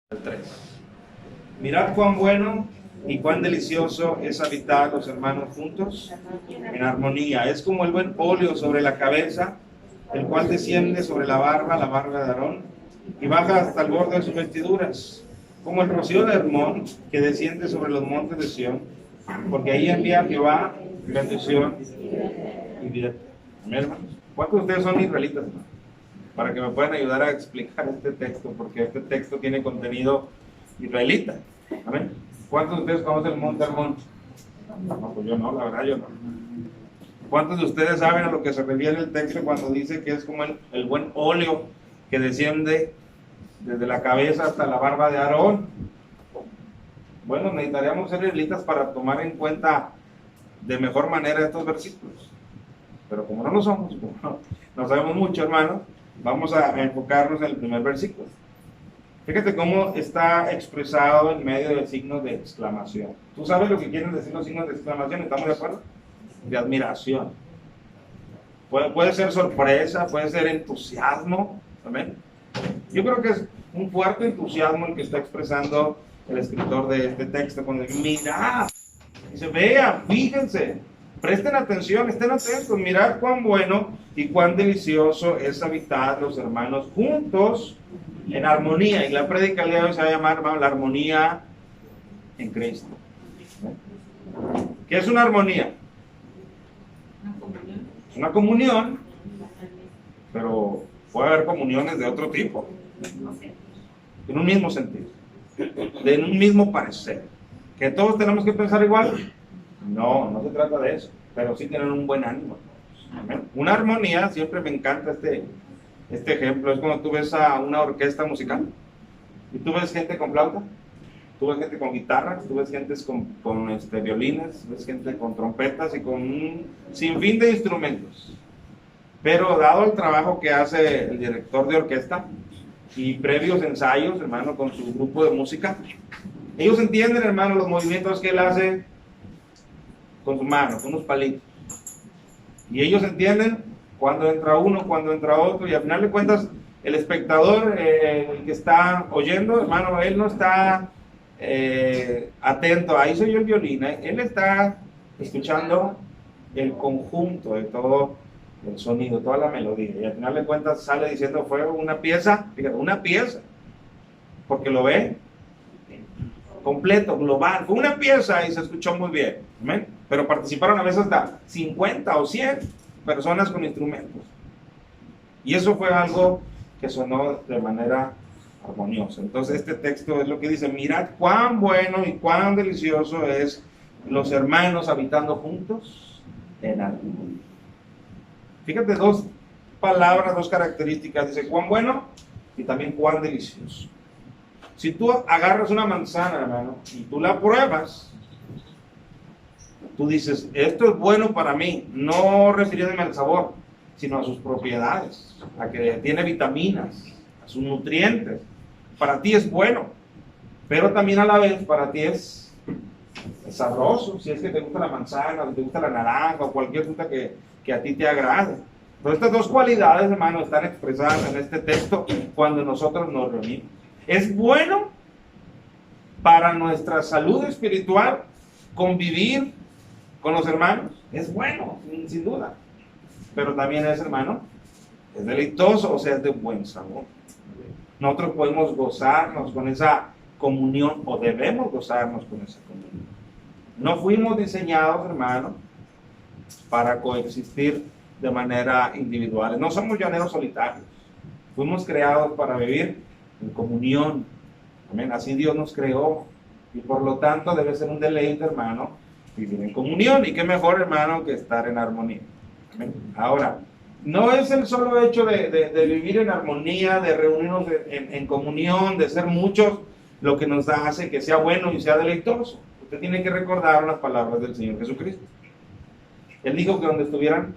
El 3. Mirad cuán bueno y cuán delicioso es habitar los hermanos juntos en armonía. Es como el buen óleo sobre la cabeza, el cual desciende sobre la barba de Aarón, y baja hasta el borde de sus vestiduras, como el rocío de Hermón que desciende sobre los montes de Sión, porque ahí envía Jehová bendición y vida. Amén, hermanos. ¿Cuántos de ustedes son israelitas, hermanos? Para que me puedan ayudar a explicar este texto, porque este texto tiene contenido israelita. Amén. ¿Cuántos de ustedes conocen el monte Hermón? No, pues yo no, la verdad yo no. ¿Cuántos de ustedes saben a lo que se refiere el texto cuando dice que es como el buen óleo que desciende desde la cabeza hasta la barba de Aarón? Bueno, necesitaríamos ser israelitas para tomar en cuenta de mejor manera estos versículos. Pero como no lo somos, como no sabemos mucho, hermanos, vamos a enfocarnos en el primer versículo. Fíjate cómo está expresado en medio de signos de exclamación. ¿Tú sabes lo que quieren decir los signos de exclamación? ¿Estamos de acuerdo? De admiración. Puede ser sorpresa, puede ser entusiasmo. ¿Amén? Yo creo que es un fuerte entusiasmo el que está expresando el escritor de este texto cuando dice, mirad, dice, vean, fíjense, presten atención, estén atentos, mirad cuán bueno y cuán delicioso es habitar los hermanos juntos en armonía. Y la prédica de hoy se va a llamar, hermano, la armonía en Cristo. ¿Qué es una armonía? Es una comunión, pero puede haber comuniones de otro tipo, en un mismo sentido, en un mismo parecer. ¿Que todos tenemos que pensar igual? No, no se trata de eso, pero sí tener un buen ánimo. Una armonía, siempre me encanta este ejemplo, es cuando tú ves a una orquesta musical y tú ves gente con flauta, tú ves gente con guitarra, tú ves gente con violines, ves gente con trompetas y con un sinfín de instrumentos. Pero dado el trabajo que hace el director de orquesta y previos ensayos, hermano, con su grupo de música, ellos entienden, hermano, los movimientos que él hace con su mano, con unos palitos. Y ellos entienden cuando entra uno, cuando entra otro, y al final de cuentas, el espectador, el que está oyendo, hermano, él no está atento, ahí soy yo el violín, él está escuchando el conjunto de todo el sonido, toda la melodía, y al final de cuentas sale diciendo, fue una pieza, fíjate, una pieza, porque lo ve completo, global, fue una pieza y se escuchó muy bien, ¿amén? Pero participaron a veces hasta 50 o 100 personas con instrumentos, y eso fue algo que sonó de manera armoniosa. Entonces este texto es lo que dice, mirad cuán bueno y cuán delicioso es los hermanos habitando juntos en armonía. Fíjate, dos palabras, dos características, dice cuán bueno y también cuán delicioso. Si tú agarras una manzana, hermano, y tú la pruebas, tú dices, esto es bueno para mí, no refiriéndome al sabor, sino a sus propiedades, a que tiene vitaminas, a sus nutrientes. Para ti es bueno, pero también a la vez para ti es sabroso, si es que te gusta la manzana, o te gusta la naranja, o cualquier fruta que a ti te agrade. Pero estas dos cualidades, hermano, están expresadas en este texto cuando nosotros nos reunimos. Es bueno para nuestra salud espiritual convivir con los hermanos. Es bueno, sin duda. Pero también es, hermano, es deleitoso, o sea, es de buen sabor. Nosotros podemos gozarnos con esa comunión, o debemos gozarnos con esa comunión. No fuimos diseñados, hermano, para coexistir de manera individual. No somos llaneros solitarios. Fuimos creados para vivir en comunión. Amén. Así Dios nos creó. Y por lo tanto debe ser un deleite, hermano, vivir en comunión. Y qué mejor, hermano, que estar en armonía. Amén. Ahora, no es el solo hecho de vivir en armonía, de reunirnos en comunión, de ser muchos, lo que nos hace que sea bueno y sea deleitoso. Usted tiene que recordar las palabras del Señor Jesucristo. Él dijo que donde estuvieran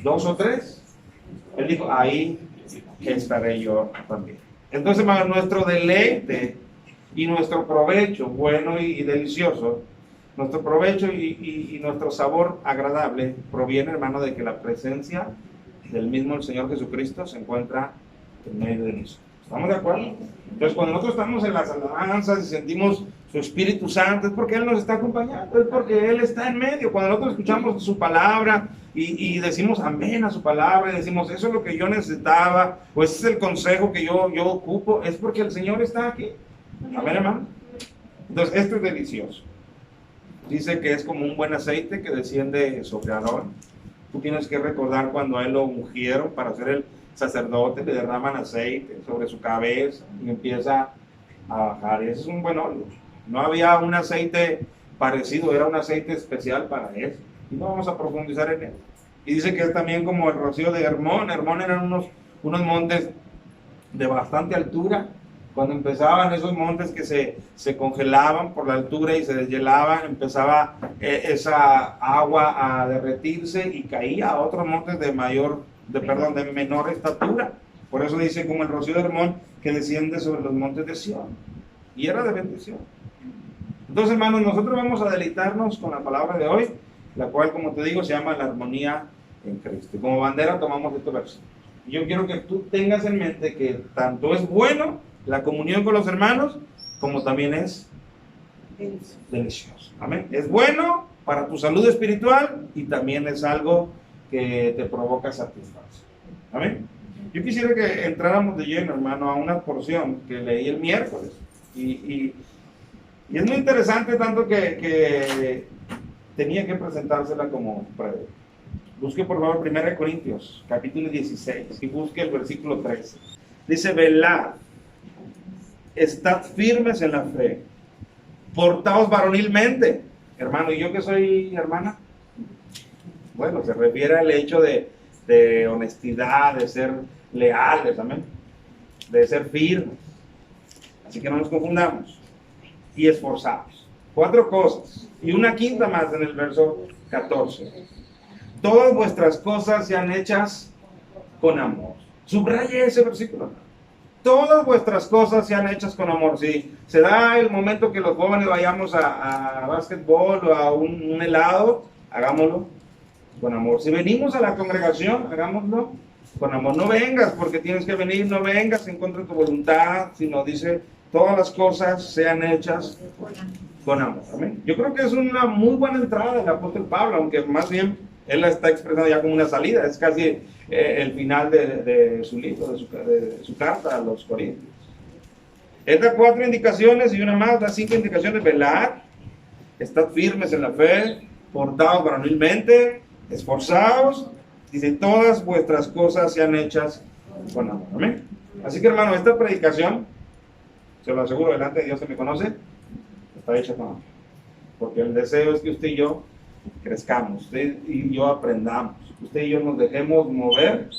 2 o 3, Él dijo, ahí estaré yo también. Entonces, hermano, nuestro deleite y nuestro provecho bueno y delicioso, nuestro provecho y nuestro sabor agradable proviene, hermano, de que la presencia del mismo el Señor Jesucristo se encuentra en medio de nosotros. ¿Estamos de acuerdo? Entonces, cuando nosotros estamos en las alabanzas y sentimos su Espíritu Santo, es porque Él nos está acompañando, es porque Él está en medio. Cuando nosotros escuchamos su palabra y decimos amén a su palabra, y decimos, eso es lo que yo necesitaba, o ese es el consejo que yo ocupo, es porque el Señor está aquí. Amén, hermano. Entonces, esto es delicioso. Dice que es como un buen aceite que desciende sobre Aarón. Tú tienes que recordar cuando a él lo ungieron para ser el sacerdote, le derraman aceite sobre su cabeza y empieza a bajar. Y ese es un buen óleo. No había un aceite parecido, era un aceite especial para eso. Y no vamos a profundizar en él. Y dice que es también como el rocío de Hermón. Hermón eran unos montes de bastante altura. Cuando empezaban esos montes que se congelaban por la altura y se deshelaban, empezaba esa agua a derretirse y caía a otros montes de menor estatura. Por eso dice como el rocío de Hermón que desciende sobre los montes de Sión. Y era de bendición. Entonces, hermanos, nosotros vamos a deleitarnos con la palabra de hoy, la cual, como te digo, se llama la armonía en Cristo. Y como bandera tomamos estos versículos. Y yo quiero que tú tengas en mente que tanto es bueno la comunión con los hermanos, como también es delicioso. Amén. Es bueno para tu salud espiritual y también es algo que te provoca satisfacción. Amén. Yo quisiera que entráramos de lleno, hermano, a una porción que leí el miércoles. Y es muy interesante, tanto que tenía que presentársela como previo. Busque por favor 1 Corintios, capítulo 16, y busque el versículo 13. Dice, velad, estad firmes en la fe, portaos varonilmente. Hermano, ¿y yo que soy hermana? Bueno, se refiere al hecho de honestidad, de ser leales, amén, de ser firmes. Así que no nos confundamos. Y esforzados. 4 cosas. Y una quinta más en el verso 14. Todas vuestras cosas sean hechas con amor. Subraye ese versículo. Todas vuestras cosas sean hechas con amor. Si se da el momento que los jóvenes vayamos a básquetbol o a un helado, hagámoslo con amor. Si venimos a la congregación, hagámoslo con amor. No vengas porque tienes que venir, no vengas en contra de tu voluntad, sino dice, todas las cosas sean hechas con amor. ¿Amén? Yo creo que es una muy buena entrada del apóstol Pablo, aunque más bien él la está expresando ya como una salida. Es casi el final de su libro, de su carta a los Corintios. Él da 4 indicaciones y una más, da 5 indicaciones. Velad, estad firmes en la fe, portaos varonilmente, esforzaos, dice, todas vuestras cosas sean hechas con amor. Amén. Así que, hermano, esta predicación, se lo aseguro, delante de Dios que me conoce, está hecha con amor. Porque el deseo es que usted y yo crezcamos, usted y yo aprendamos, usted y yo nos dejemos mover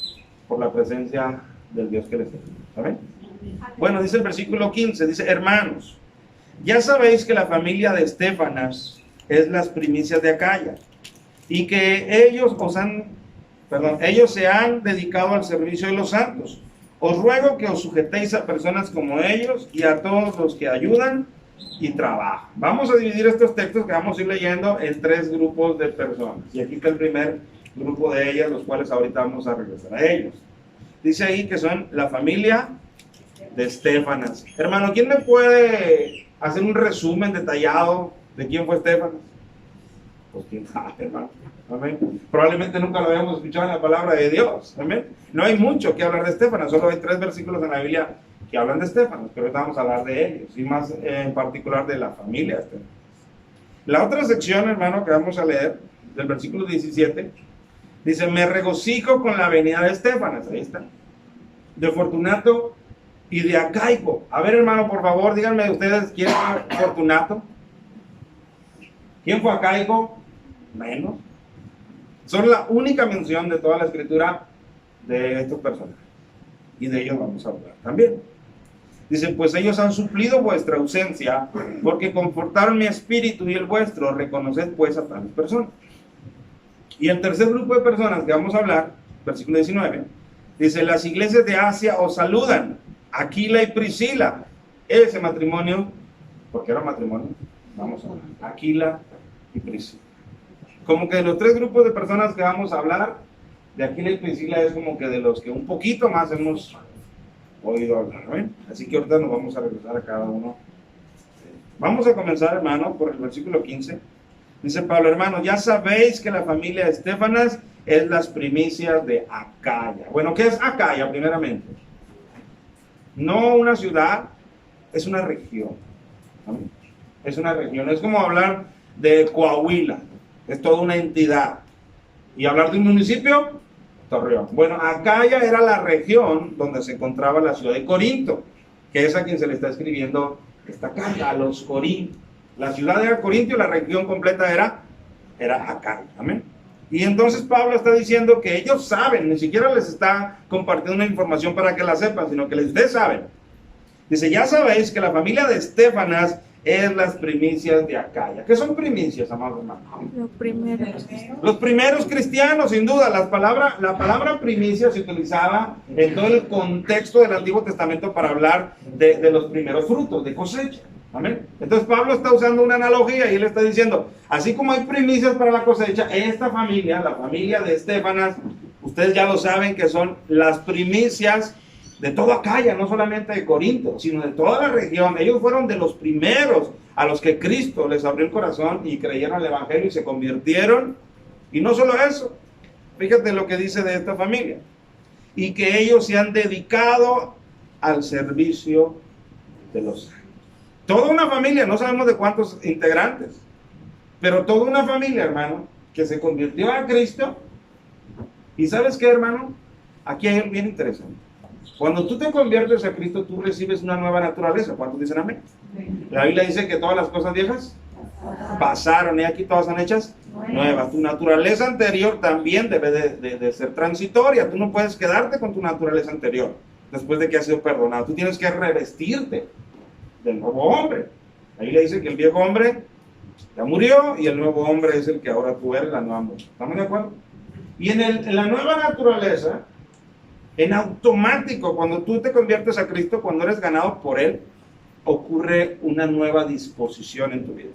por la presencia del Dios que le sirve. ¿Amén? Bueno, dice el versículo 15, dice, hermanos, ya sabéis que la familia de Estéfanas es las primicias de Acaya, y que ellos se han dedicado al servicio de los santos. Os ruego que os sujetéis a personas como ellos y a todos los que ayudan y trabajan. Vamos a dividir estos textos que vamos a ir leyendo en 3 grupos de personas. Y aquí está el primer grupo de ellas, los cuales ahorita vamos a regresar a ellos. Dice ahí que son la familia de Estéfanas. Hermano, ¿quién me puede hacer un resumen detallado de quién fue Estéfanas? Pues quién sabe, hermano. Amén. Probablemente nunca lo habíamos escuchado en la palabra de Dios. Amén. No hay mucho que hablar de Estéfanas, solo hay 3 versículos en la Biblia que hablan de Estéfanas, pero ahorita vamos a hablar de ellos, y más en particular de la familia de Estéfanas. La otra sección, hermano, que vamos a leer, del versículo 17, dice, me regocijo con la venida de Estéfanas, ahí está, de Fortunato y de Acaico. A ver, hermano, por favor, díganme ustedes, ¿quién fue Fortunato? ¿Quién fue Acaico? Menos. Son la única mención de toda la escritura de estos personajes. Y de ellos vamos a hablar también. Dice, pues ellos han suplido vuestra ausencia, porque confortaron mi espíritu y el vuestro. Reconoced pues a tales personas. Y el tercer grupo de personas que vamos a hablar, versículo 19, dice, las iglesias de Asia os saludan, Aquila y Priscila. Ese matrimonio, porque era matrimonio, vamos a hablar, Aquila y Priscila. Como que de los 3 grupos de personas que vamos a hablar, de Aquila y Priscila es como que de los que un poquito más hemos oído hablar. ¿Ven? Así que ahorita nos vamos a regresar a cada uno. Vamos a comenzar, hermano, por el versículo 15. Dice Pablo: hermano, ya sabéis que la familia de Estefanas es las primicias de Acaya. Bueno, ¿qué es Acaya primeramente? No una ciudad, es una región. ¿Amén? Es una región. Es como hablar de Coahuila, es toda una entidad. Y hablar de un municipio, Torreón. Bueno, Acaya era la región donde se encontraba la ciudad de Corinto, que es a quien se le está escribiendo esta carta, a los Corintios. La ciudad era Corinto y la región completa era Acaya. Amén. Y entonces Pablo está diciendo que ellos saben, ni siquiera les está compartiendo una información para que la sepan, sino que ustedes saben. Dice: ya sabéis que la familia de Estefanas es las primicias de Acaya. ¿Qué son primicias, amados hermanos? Los primeros cristianos, sin duda. La palabra primicia se utilizaba en todo el contexto del Antiguo Testamento para hablar de los primeros frutos, de cosecha. Amén. Entonces Pablo está usando una analogía y él está diciendo: así como hay primicias para la cosecha, esta familia, la familia de Estefanas, ustedes ya lo saben que son las primicias de toda Acaya, no solamente de Corinto, sino de toda la región. Ellos fueron de los primeros a los que Cristo les abrió el corazón y creyeron el Evangelio y se convirtieron. Y no solo eso, fíjate lo que dice de esta familia: y que ellos se han dedicado al servicio de los santos. Toda una familia, no sabemos de cuántos integrantes, pero toda una familia, hermano, que se convirtió a Cristo. ¿Y sabes qué, hermano? Aquí hay algo bien interesante. Cuando tú te conviertes a Cristo, tú recibes una nueva naturaleza. ¿Cuántos dicen amén? La Biblia dice que todas las cosas viejas pasaron y aquí todas son hechas nuevas. Tu naturaleza anterior también debe de ser transitoria. Tú no puedes quedarte con tu naturaleza anterior después de que has sido perdonado. Tú tienes que revestirte del nuevo hombre. La Biblia dice que el viejo hombre ya murió y el nuevo hombre es el que ahora tú eres, la nueva mujer. ¿Estamos de acuerdo? Y en la nueva naturaleza, en automático, cuando tú te conviertes a Cristo, cuando eres ganado por Él, ocurre una nueva disposición en tu vida.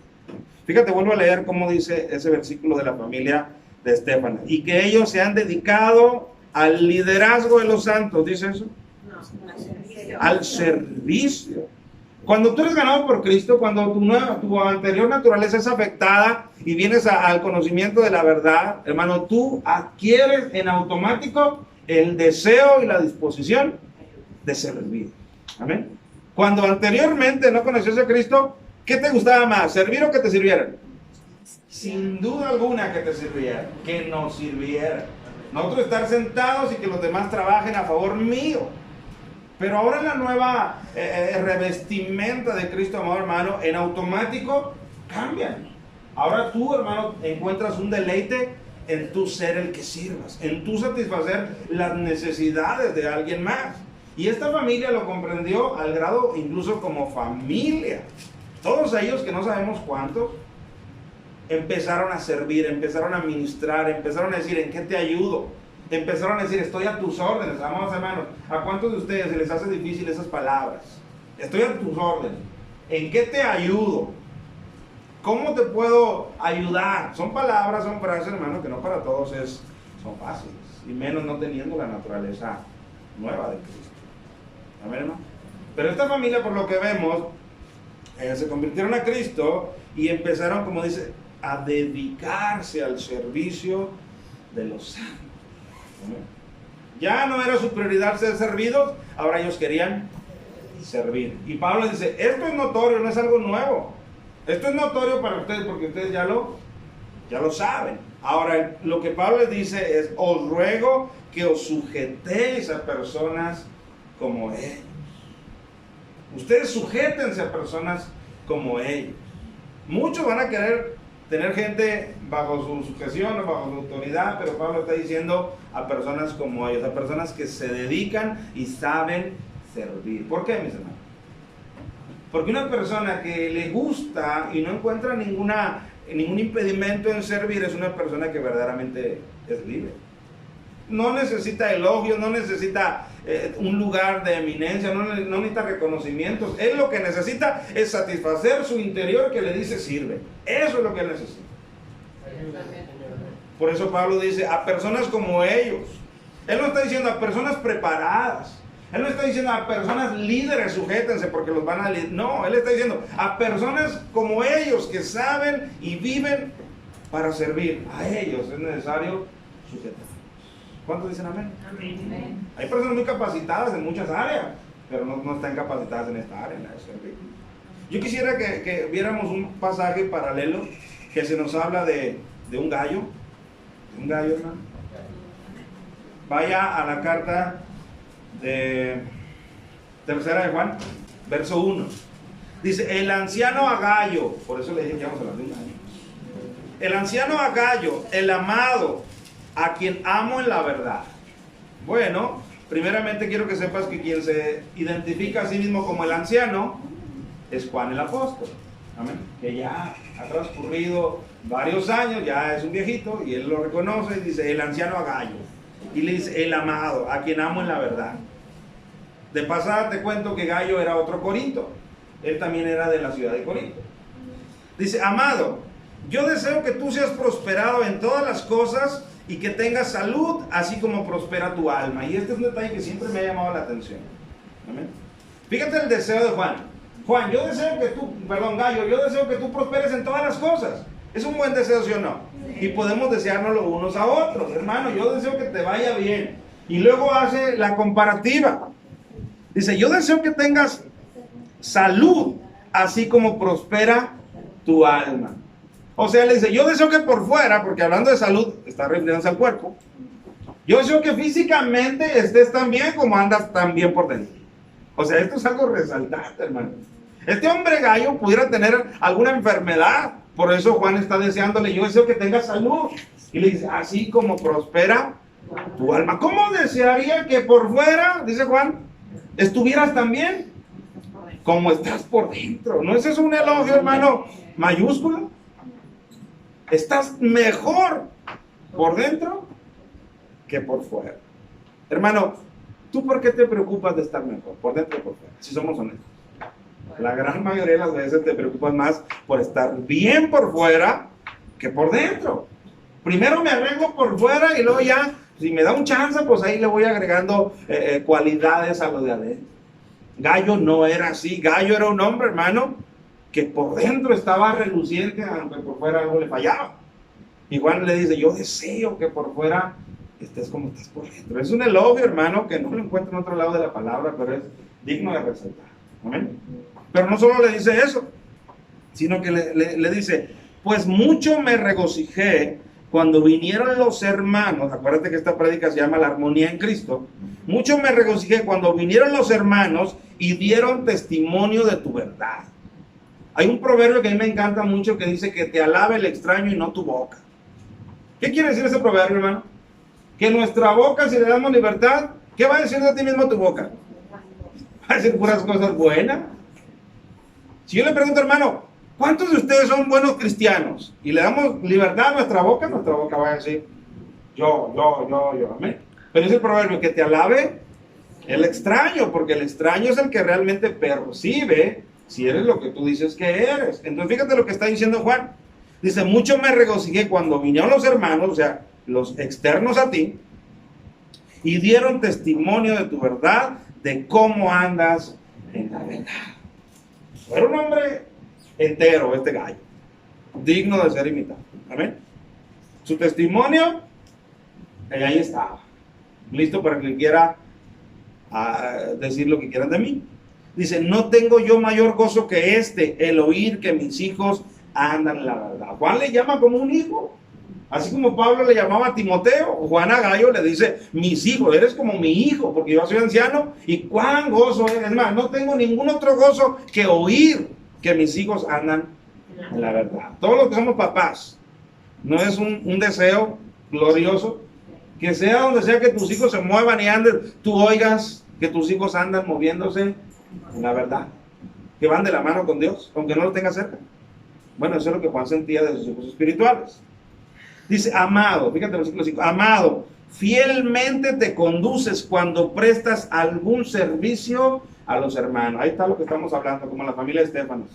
Fíjate, vuelvo a leer cómo dice ese versículo de la familia de Estefanas. Y que ellos se han dedicado al liderazgo de los santos, ¿dice eso? No, al servicio. Cuando tú eres ganado por Cristo, cuando tu anterior naturaleza es afectada y vienes al conocimiento de la verdad, hermano, tú adquieres en automático el deseo y la disposición de servir. Amén. Cuando anteriormente no conocías a Cristo, ¿qué te gustaba más? ¿Servir o que te sirvieran? Sin duda alguna que te sirvieran, que nos sirvieran. Nosotros estar sentados y que los demás trabajen a favor mío. Pero ahora en la nueva revestimenta de Cristo, amado hermano, en automático cambian. Ahora tú, hermano, encuentras un deleite en tu ser el que sirvas, en tu satisfacer las necesidades de alguien más. Y esta familia lo comprendió al grado incluso como familia. Todos ellos, que no sabemos cuántos, empezaron a servir, empezaron a ministrar, empezaron a decir: ¿en qué te ayudo? Empezaron a decir: estoy a tus órdenes. Amados hermanos, ¿a cuántos de ustedes se les hace difícil esas palabras? Estoy a tus órdenes. ¿En qué te ayudo? ¿Cómo te puedo ayudar? Son palabras, son frases, hermano, que no para todos son fáciles. Y menos no teniendo la naturaleza nueva de Cristo. Amén, hermano. Pero esta familia, por lo que vemos, se convirtieron a Cristo y empezaron, como dice, a dedicarse al servicio de los santos. Ya no era su prioridad ser servidos, ahora ellos querían servir. Y Pablo dice: esto es notorio, no es algo nuevo. Esto es notorio para ustedes porque ustedes ya lo saben. Ahora, lo que Pablo les dice es: os ruego que os sujetéis a personas como ellos. Ustedes sujétense a personas como ellos. Muchos van a querer tener gente bajo su sujeción o bajo su autoridad, pero Pablo está diciendo a personas como ellos, a personas que se dedican y saben servir. ¿Por qué, mis hermanos? Porque una persona que le gusta y no encuentra ningún impedimento en servir es una persona que verdaderamente es libre. No necesita elogios, no necesita un lugar de eminencia, no necesita reconocimientos. Él lo que necesita es satisfacer su interior que le dice: sirve. Eso es lo que él necesita. Por eso Pablo dice: a personas como ellos. Él no está diciendo a personas preparadas. Él no está diciendo a personas líderes sujétense porque los van a liderar. No, Él está diciendo a personas como ellos que saben y viven para servir. A ellos es necesario sujetar. ¿Cuántos dicen amén? Amén. Hay personas muy capacitadas en muchas áreas, pero no están capacitadas en esta área, en la de servir. Yo quisiera que viéramos un pasaje paralelo que se nos habla de un gallo. De un gallo, hermano. Vaya a la carta de Tercera de Juan, verso 1. Dice, el anciano Agayo, por eso le dije que vamos a hablar de un gallo. El anciano Agayo, el amado, a quien amo en la verdad. Bueno, primeramente quiero que sepas que quien se identifica a sí mismo como el anciano es Juan el apóstol. Amén. Que ya ha transcurrido varios años, ya es un viejito y él lo reconoce y dice el anciano Agayo. Y le dice el amado, a quien amo en la verdad. De pasada te cuento que Gallo era otro Corinto. Él también era de la ciudad de Corinto. Dice, amado, yo deseo que tú seas prosperado en todas las cosas y que tengas salud, así como prospera tu alma. Y este es un detalle que siempre me ha llamado la atención. Amén. Fíjate el deseo de Juan. Juan, yo deseo que tú, perdón, Gallo, yo deseo que tú prosperes en todas las cosas. ¿Es un buen deseo, sí o no? Y podemos deseárnoslo unos a otros. Hermano, yo deseo que te vaya bien. Y luego hace la comparativa. Dice, yo deseo que tengas salud, así como prospera tu alma. O sea, le dice, yo deseo que por fuera, porque hablando de salud, está refiriéndose al cuerpo. Yo deseo que físicamente estés tan bien como andas tan bien por dentro. O sea, esto es algo resaltante, hermano. Este hombre Gallo pudiera tener alguna enfermedad. Por eso Juan está deseándole, yo deseo que tengas salud. Y le dice, así como prospera tu alma. ¿Cómo desearía que por fuera, dice Juan, estuvieras tan bien como estás por dentro? ¿No es eso un elogio, hermano, mayúsculo? Estás mejor por dentro que por fuera. Hermano, ¿tú por qué te preocupas de estar mejor? Por dentro o por fuera, si somos honestos. La gran mayoría de las veces te preocupas más por estar bien por fuera que por dentro. Primero me arreglo por fuera y luego ya, si me da un chance, pues ahí le voy agregando cualidades a lo de adentro. Gallo no era así. Gallo era un hombre, hermano, que por dentro estaba reluciente, aunque por fuera algo le fallaba. Y Juan le dice, yo deseo que por fuera estés como estás por dentro. Es un elogio, hermano, que no lo encuentro en otro lado de la palabra, pero es digno de resaltar. ¿Amén? Pero no solo le dice eso, sino que le dice, pues mucho me regocijé cuando vinieron los hermanos. Acuérdate que esta prédica se llama la armonía en Cristo. Mucho me regocijé cuando vinieron los hermanos y dieron testimonio de tu verdad. Hay un proverbio que a mí me encanta mucho que dice que te alabe el extraño y no tu boca. ¿Qué quiere decir ese proverbio, hermano? Que nuestra boca, si le damos libertad, ¿qué va a decir de ti mismo tu boca? Va a decir puras cosas buenas. Si yo le pregunto, hermano, ¿cuántos de ustedes son buenos cristianos? Y le damos libertad a nuestra boca va a decir, yo, amén. Pero es el proverbio, que te alabe el extraño, porque el extraño es el que realmente percibe si eres lo que tú dices que eres. Entonces fíjate lo que está diciendo Juan. Dice, mucho me regocijé cuando vinieron los hermanos, o sea, los externos a ti, y dieron testimonio de tu verdad, de cómo andas en la verdad. Era un hombre entero, este Gallo, digno de ser imitado. Amén. Su testimonio, ahí estaba, listo para que quiera decir lo que quieran de mí. Dice, no tengo yo mayor gozo que este, el oír que mis hijos andan en la verdad. Juan le llama como un hijo. Así como Pablo le llamaba a Timoteo, Juan a Gallo le dice, mis hijos, eres como mi hijo, porque yo soy anciano, y cuán gozo es. Es más, no tengo ningún otro gozo que oír que mis hijos andan en la verdad. Todos los que somos papás, no es un deseo glorioso, que sea donde sea que tus hijos se muevan y anden, tú oigas que tus hijos andan moviéndose en la verdad, que van de la mano con Dios, aunque no lo tenga cerca. Bueno, eso es lo que Juan sentía de sus hijos espirituales. Dice, amado, fíjate el versículo 5, amado, fielmente te conduces cuando prestas algún servicio a los hermanos. Ahí está lo que estamos hablando, como la familia de Estéfanos.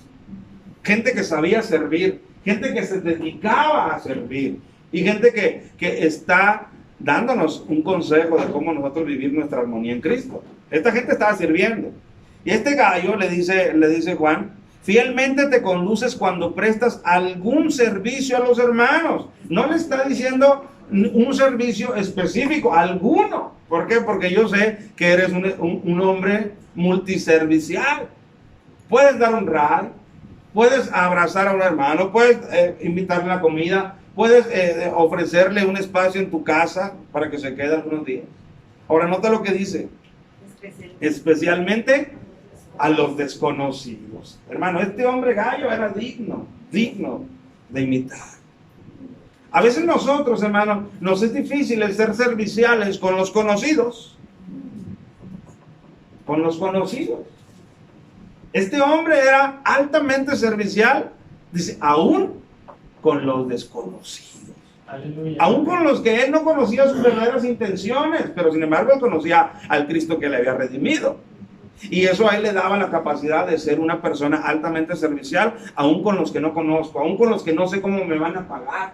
Gente que sabía servir, gente que se dedicaba a servir, y gente que está dándonos un consejo de cómo nosotros vivir nuestra armonía en Cristo. Esta gente estaba sirviendo. Y este Gayo le dice Juan, fielmente te conduces cuando prestas algún servicio a los hermanos. No le está diciendo un servicio específico, alguno. ¿Por qué? Porque yo sé que eres un hombre multiservicial. Puedes dar un ride, puedes abrazar a un hermano, puedes invitarle a la comida, puedes ofrecerle un espacio en tu casa para que se quede algunos días. Ahora nota lo que dice. Especialmente a los desconocidos. Hermano, este hombre Gayo era digno de imitar. A veces nosotros, hermano, nos es difícil el ser serviciales con los conocidos. Con los conocidos. Este hombre era altamente servicial, dice, aún con los desconocidos. Aleluya. Aún con los que él no conocía sus verdaderas intenciones, pero sin embargo él conocía al Cristo que le había redimido. Y eso a él le daba la capacidad de ser una persona altamente servicial, aún con los que no conozco, aún con los que no sé cómo me van a pagar.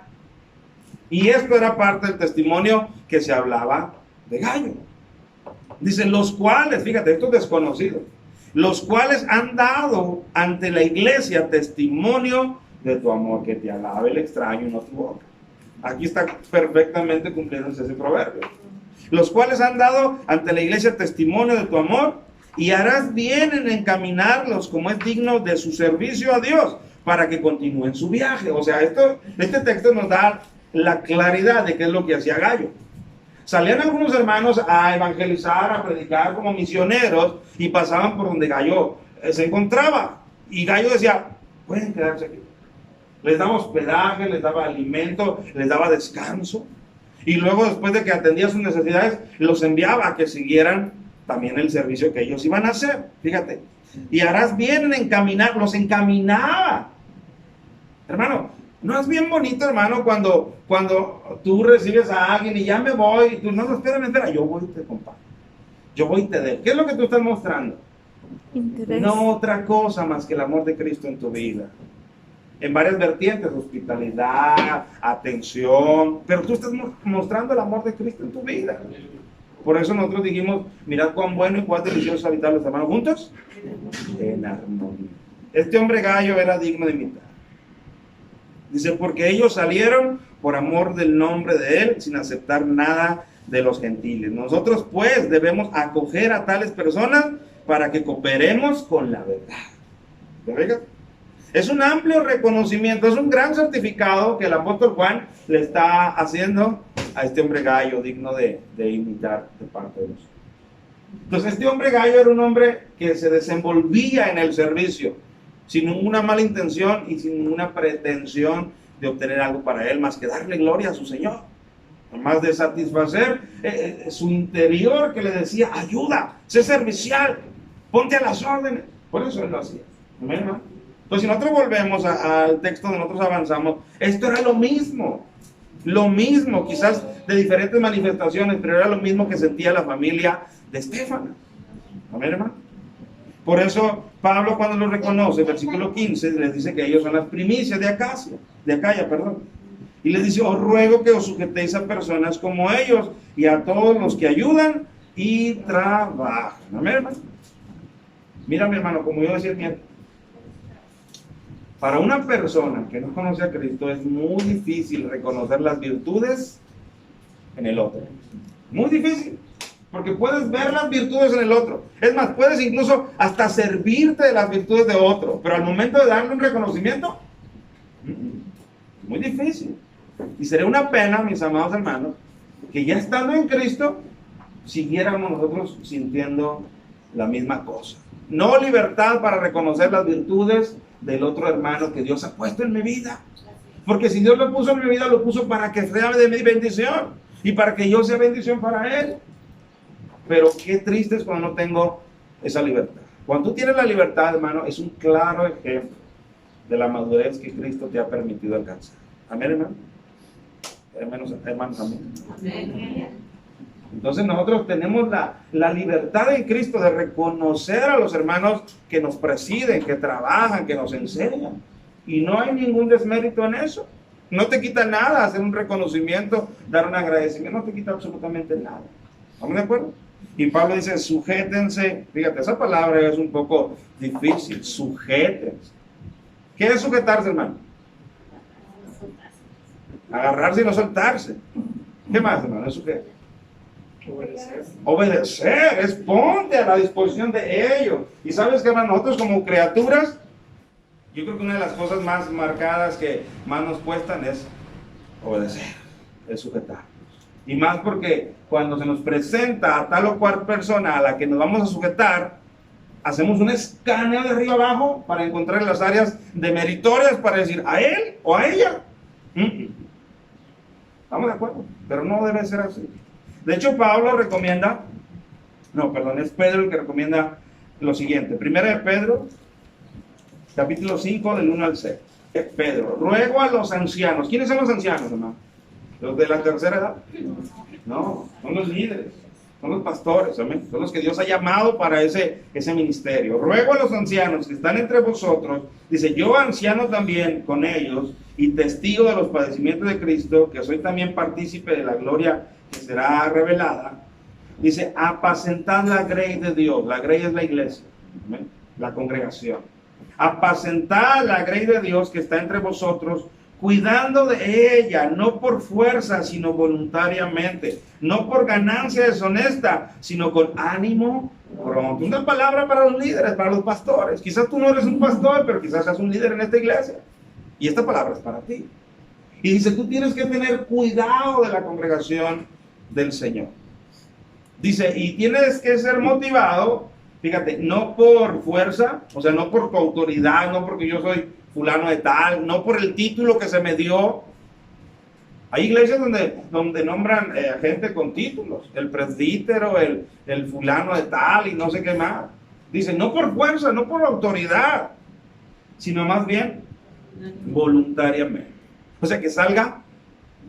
Y esto era parte del testimonio que se hablaba de Gayo. Dicen los cuales, fíjate, estos desconocidos, los cuales han dado ante la iglesia testimonio de tu amor, que te alabe el extraño y no tu boca. Aquí está perfectamente cumpliéndose ese proverbio. Los cuales han dado ante la iglesia testimonio de tu amor, y harás bien en encaminarlos como es digno de su servicio a Dios, para que continúen su viaje. O sea, este texto nos da la claridad de qué es lo que hacía Gayo. Salían algunos hermanos a evangelizar, a predicar como misioneros, y pasaban por donde Gayo se encontraba. Y Gayo decía, pueden quedarse aquí. Les daba hospedaje, les daba alimento, les daba descanso. Y luego, después de que atendía sus necesidades, los enviaba a que siguieran también el servicio que ellos iban a hacer. Fíjate. Y harás bien en encaminar, los encaminaba. Hermano, ¿no es bien bonito, hermano, cuando tú recibes a alguien y ya me voy? Y tú, no, espera, yo voy y te comparto. Yo voy y te dejo. ¿Qué es lo que tú estás mostrando? Interés. No otra cosa más que el amor de Cristo en tu vida. En varias vertientes, hospitalidad, atención, pero tú estás mostrando el amor de Cristo en tu vida. Por eso nosotros dijimos, mirad cuán bueno y cuán delicioso habitar los hermanos juntos en armonía. Este hombre Gayo era digno de imitar. Dice, porque ellos salieron por amor del nombre de él, sin aceptar nada de los gentiles. Nosotros pues debemos acoger a tales personas para que cooperemos con la verdad. ¿De verdad? Es un amplio reconocimiento, es un gran certificado que el apóstol Juan le está haciendo a este hombre Gayo, digno de imitar de parte de nosotros. Entonces este hombre Gayo era un hombre que se desenvolvía en el servicio, sin ninguna mala intención y sin ninguna pretensión de obtener algo para él, más que darle gloria a su Señor, más de satisfacer su interior, que le decía, ayuda, sé servicial, ponte a las órdenes. Por eso él lo hacía. ¿Amén, hermano? Entonces, si nosotros volvemos al texto donde nosotros avanzamos, esto era lo mismo, quizás de diferentes manifestaciones, pero era lo mismo que sentía la familia de Estéfanas. ¿Amén, hermano? Por eso Pablo, cuando lo reconoce, versículo 15, les dice que ellos son las primicias de Acaya, y les dice, os ruego que os sujetéis a personas como ellos y a todos los que ayudan y trabajan. ¿Amén, hermano? Mira, mi hermano, como yo decía el miércoles, para una persona que no conoce a Cristo es muy difícil reconocer las virtudes en el otro. Muy difícil. Porque puedes ver las virtudes en el otro. Es más, puedes incluso hasta servirte de las virtudes de otro. Pero al momento de darle un reconocimiento, muy difícil. Y sería una pena, mis amados hermanos, que ya estando en Cristo, siguiéramos nosotros sintiendo la misma cosa. No libertad para reconocer las virtudes del otro hermano que Dios ha puesto en mi vida. Porque si Dios lo puso en mi vida, lo puso para que sea de mi bendición y para que yo sea bendición para Él. Pero qué triste es cuando no tengo esa libertad. Cuando tú tienes la libertad, hermano, es un claro ejemplo de la madurez que Cristo te ha permitido alcanzar. Amén, hermano. Hermanos, amén. Entonces nosotros tenemos la libertad en Cristo de reconocer a los hermanos que nos presiden, que trabajan, que nos enseñan. Y no hay ningún desmérito en eso. No te quita nada hacer un reconocimiento, dar un agradecimiento, no te quita absolutamente nada. ¿Estamos de acuerdo? Y Pablo dice, sujétense. Fíjate, esa palabra es un poco difícil, sujétense. ¿Qué es sujetarse, hermano? Agarrarse y no soltarse. ¿Qué más, hermano? Es sujetarse. Obedecer, es ponte a la disposición de ellos. Y sabes que, hermano, nosotros como criaturas, yo creo que una de las cosas más marcadas que más nos cuestan es obedecer, es sujetar. Y más porque cuando se nos presenta a tal o cual persona a la que nos vamos a sujetar, hacemos un escaneo de arriba abajo para encontrar las áreas demeritorias para decir a él o a ella. Estamos de acuerdo, pero no debe ser así. De hecho, Pablo recomienda, es Pedro el que recomienda lo siguiente. Primera de Pedro, capítulo 5, del 1 al 6. Pedro, ruego a los ancianos. ¿Quiénes son los ancianos, hermano? ¿Los de la tercera edad? No, son los líderes, son los pastores, amén. Son los que Dios ha llamado para ese ministerio. Ruego a los ancianos que están entre vosotros, dice, yo anciano también con ellos y testigo de los padecimientos de Cristo, que soy también partícipe de la gloria que será revelada. Dice, apacentad la grey de Dios. La grey es la iglesia, amén, la congregación. Apacentad la grey de Dios que está entre vosotros, cuidando de ella, no por fuerza, sino voluntariamente, no por ganancia deshonesta, sino con ánimo pronto. Una palabra para los líderes, para los pastores. Quizás tú no eres un pastor, pero quizás seas un líder en esta iglesia. Y esta palabra es para ti. Y dice, tú tienes que tener cuidado de la congregación del Señor. Dice, y tienes que ser motivado, fíjate, no por fuerza, o sea, no por tu autoridad, no porque yo soy fulano de tal, no por el título que se me dio. Hay iglesias donde nombran gente con títulos, el presbítero, el fulano de tal y no sé qué más. Dice, no por fuerza, no por autoridad, sino más bien voluntariamente. O sea, que salga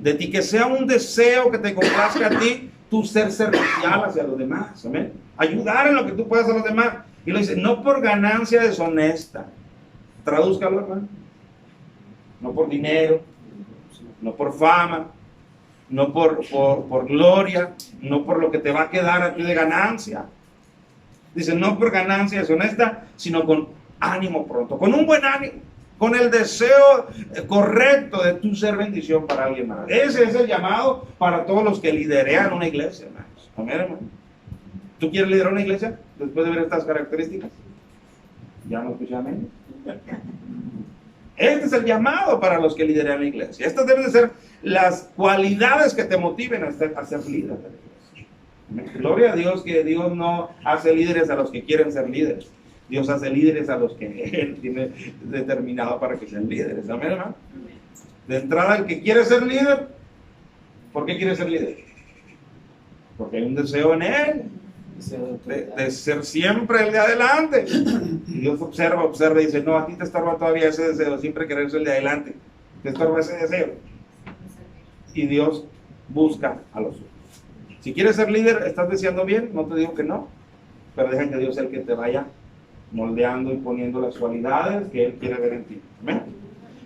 de ti, que sea un deseo que te complazca a ti, tu ser servicial hacia los demás, amén. Ayudar en lo que tú puedas a los demás. Y lo dice, no por ganancia deshonesta. Tradúzcalo, hermano. No por dinero, no por fama, no por gloria, no por lo que te va a quedar a ti de ganancia. Dice, no por ganancia deshonesta, sino con ánimo pronto, con un buen ánimo, con el deseo correcto de tu ser bendición para alguien más. Ese es el llamado para todos los que liderean una iglesia, hermanos. Amén, hermano. ¿Tú quieres liderar una iglesia después de ver estas características? Ya no escuché amén. Este es el llamado para los que lideran la iglesia. Estas deben de ser las cualidades que te motiven a ser líder de la iglesia. Gloria a Dios que Dios no hace líderes a los que quieren ser líderes. Dios hace líderes a los que Él tiene determinado para que sean líderes. Amén, hermano. De entrada, el que quiere ser líder, ¿por qué quiere ser líder? Porque hay un deseo en él de ser siempre el de adelante. Y Dios observa y dice, no, a ti te estorba todavía ese deseo, siempre querer ser el de adelante. Te estorba ese deseo. Y Dios busca a los suyos. Si quieres ser líder, estás deseando bien, no te digo que no, pero deja que Dios sea el que te vaya moldeando y poniendo las cualidades que Él quiere ver en ti. ¿Amén?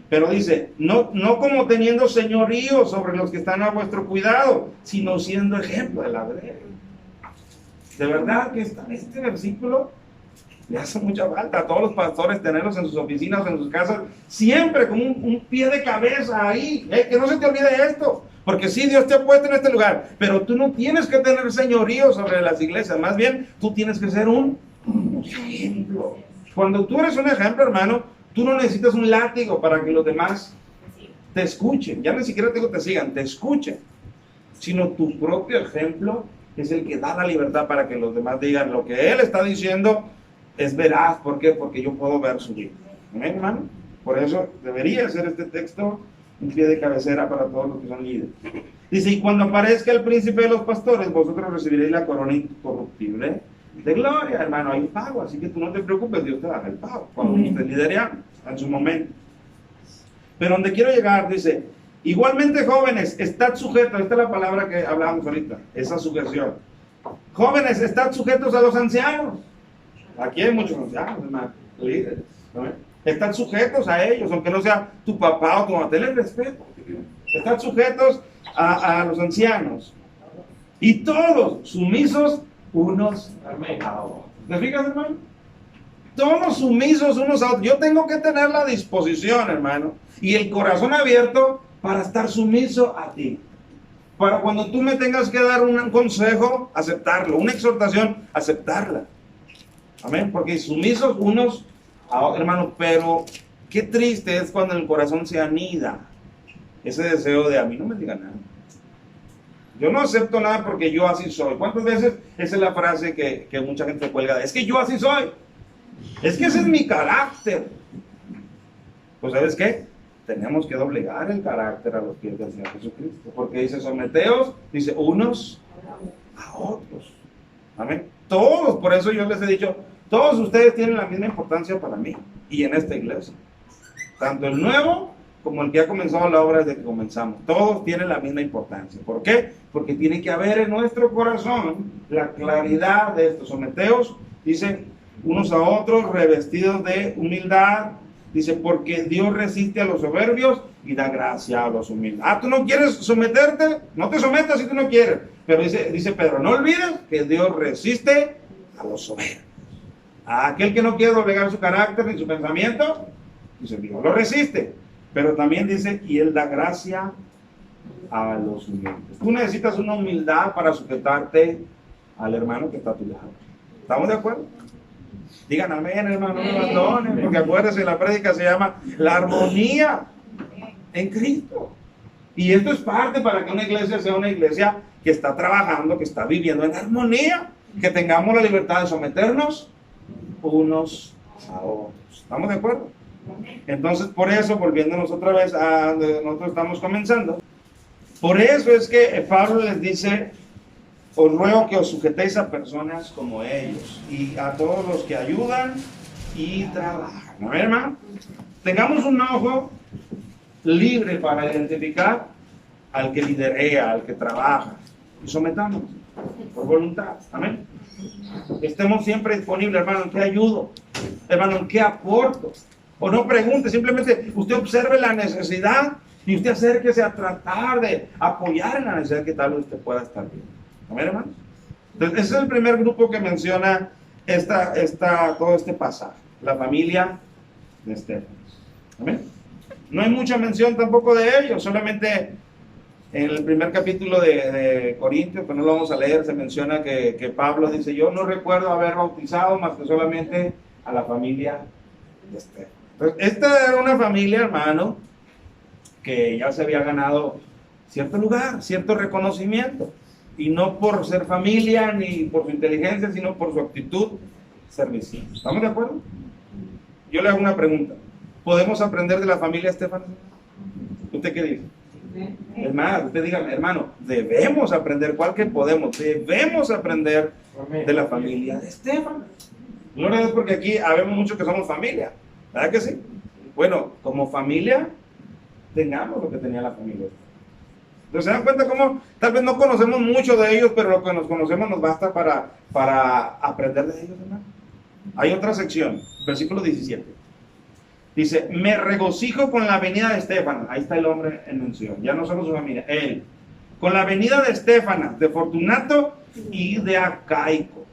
Pero dice, no como teniendo señorío sobre los que están a vuestro cuidado, sino siendo ejemplo de la verdad. De verdad que este versículo le hace mucha falta a todos los pastores tenerlos en sus oficinas, en sus casas, siempre con un pie de cabeza ahí. Que no se te olvide esto, porque sí, Dios te ha puesto en este lugar, pero tú no tienes que tener señorío sobre las iglesias, más bien tú tienes que ser un ejemplo. Cuando tú eres un ejemplo, hermano, tú no necesitas un látigo para que los demás te escuchen. Ya ni siquiera te digo te sigan, te escuchen. Sino tu propio ejemplo es el que da la libertad para que los demás digan lo que Él está diciendo es veraz. ¿Por qué? Porque yo puedo ver su vida. ¿Amén, hermano? Por eso debería ser este texto un pie de cabecera para todos los que son líderes. Dice, y cuando aparezca el príncipe de los pastores, vosotros recibiréis la corona incorruptible de gloria. Hermano, hay un pago, así que tú no te preocupes, Dios te dará el pago cuando estés liderando en su momento. Pero donde quiero llegar, dice, igualmente jóvenes, estad sujetos, esta es la palabra que hablábamos ahorita, esa sujeción. Jóvenes, estad sujetos a los ancianos. Aquí hay muchos ancianos, hermano, líderes, ¿no? Están sujetos a ellos, aunque no sea tu papá o tu mamá, tenle respeto. Estad sujetos a los ancianos. Y todos sumisos unos a otros. ¿Te fijas, hermano? Todos sumisos unos a otros. Yo tengo que tener la disposición, hermano, y el corazón abierto para estar sumiso a ti. Para cuando tú me tengas que dar un consejo, aceptarlo. Una exhortación, aceptarla. Amén. Porque sumisos unos a otros, hermano. Pero qué triste es cuando el corazón se anida. Ese deseo de a mí no me diga nada. Yo no acepto nada porque yo así soy. ¿Cuántas veces esa es la frase que mucha gente cuelga? Es que yo así soy. Es que ese es mi carácter. Pues ¿sabes qué? Tenemos que doblegar el carácter a los pies del Señor Jesucristo. Porque dice, someteos, dice, unos a otros. Amén. Todos, por eso yo les he dicho, todos ustedes tienen la misma importancia para mí y en esta iglesia. Tanto el nuevo como el que ha comenzado la obra desde que comenzamos. Todos tienen la misma importancia. ¿Por qué? Porque tiene que haber en nuestro corazón la claridad de esto. Someteos, dice, unos a otros, revestidos de humildad. Dice, porque Dios resiste a los soberbios y da gracia a los humildes. ¿Tú no quieres someterte? No te sometas si tú no quieres. Pero dice Pedro, no olvides que Dios resiste a los soberbios. A aquel que no quiere doblegar su carácter ni su pensamiento, dice, Dios lo resiste. Pero también dice, y Él da gracia a los humildes. Tú necesitas una humildad para sujetarte al hermano que está a tu lado. ¿Estamos de acuerdo? Digan amén, hermano, no me abandonen, porque acuérdense, la prédica se llama la armonía en Cristo. Y esto es parte para que una iglesia sea una iglesia que está trabajando, que está viviendo en armonía, que tengamos la libertad de someternos unos a otros. ¿Estamos de acuerdo? Entonces, por eso, volviéndonos otra vez a donde nosotros estamos comenzando, por eso es que Pablo les dice, os ruego que os sujetéis a personas como ellos y a todos los que ayudan y trabajan. A ver, hermano, tengamos un ojo libre para identificar al que liderea, al que trabaja, y sometamos por voluntad. Amén. Estemos siempre disponibles, hermano, ¿en qué ayudo? Hermano, ¿en qué aporto? O no pregunte, simplemente usted observe la necesidad y usted acérquese a tratar de apoyar en la necesidad que tal vez usted pueda estar viendo. ¿Amén, hermanos? Entonces, ese es el primer grupo que menciona todo este pasaje, la familia de Estefanas. ¿Amén? No hay mucha mención tampoco de ellos, solamente en el primer capítulo de Corintios, pero no lo vamos a leer, se menciona que Pablo dice, yo no recuerdo haber bautizado más que solamente a la familia de Estefanas. Entonces, esta era una familia, hermano, que ya se había ganado cierto lugar, cierto reconocimiento. Y no por ser familia ni por su inteligencia, sino por su actitud servicial. ¿Estamos de acuerdo? Yo le hago una pregunta. ¿Podemos aprender de la familia Estefanas? ¿Usted qué dice? Es más, usted diga, hermano, debemos aprender, ¿cuál que podemos? Debemos aprender de la familia de Estefanas. Gloria a Dios, porque aquí habemos muchos que somos familia. ¿Verdad que sí? Bueno, como familia, tengamos lo que tenía la familia. Entonces, ¿se dan cuenta cómo tal vez no conocemos mucho de ellos, pero lo que nos conocemos nos basta para aprender de ellos, hermano? Hay otra sección, versículo 17. Dice, me regocijo con la venida de Estefanas. Ahí está el hombre en mención, ya no solo su familia, él. Con la venida de Estefanas, de Fortunato y de Acaico.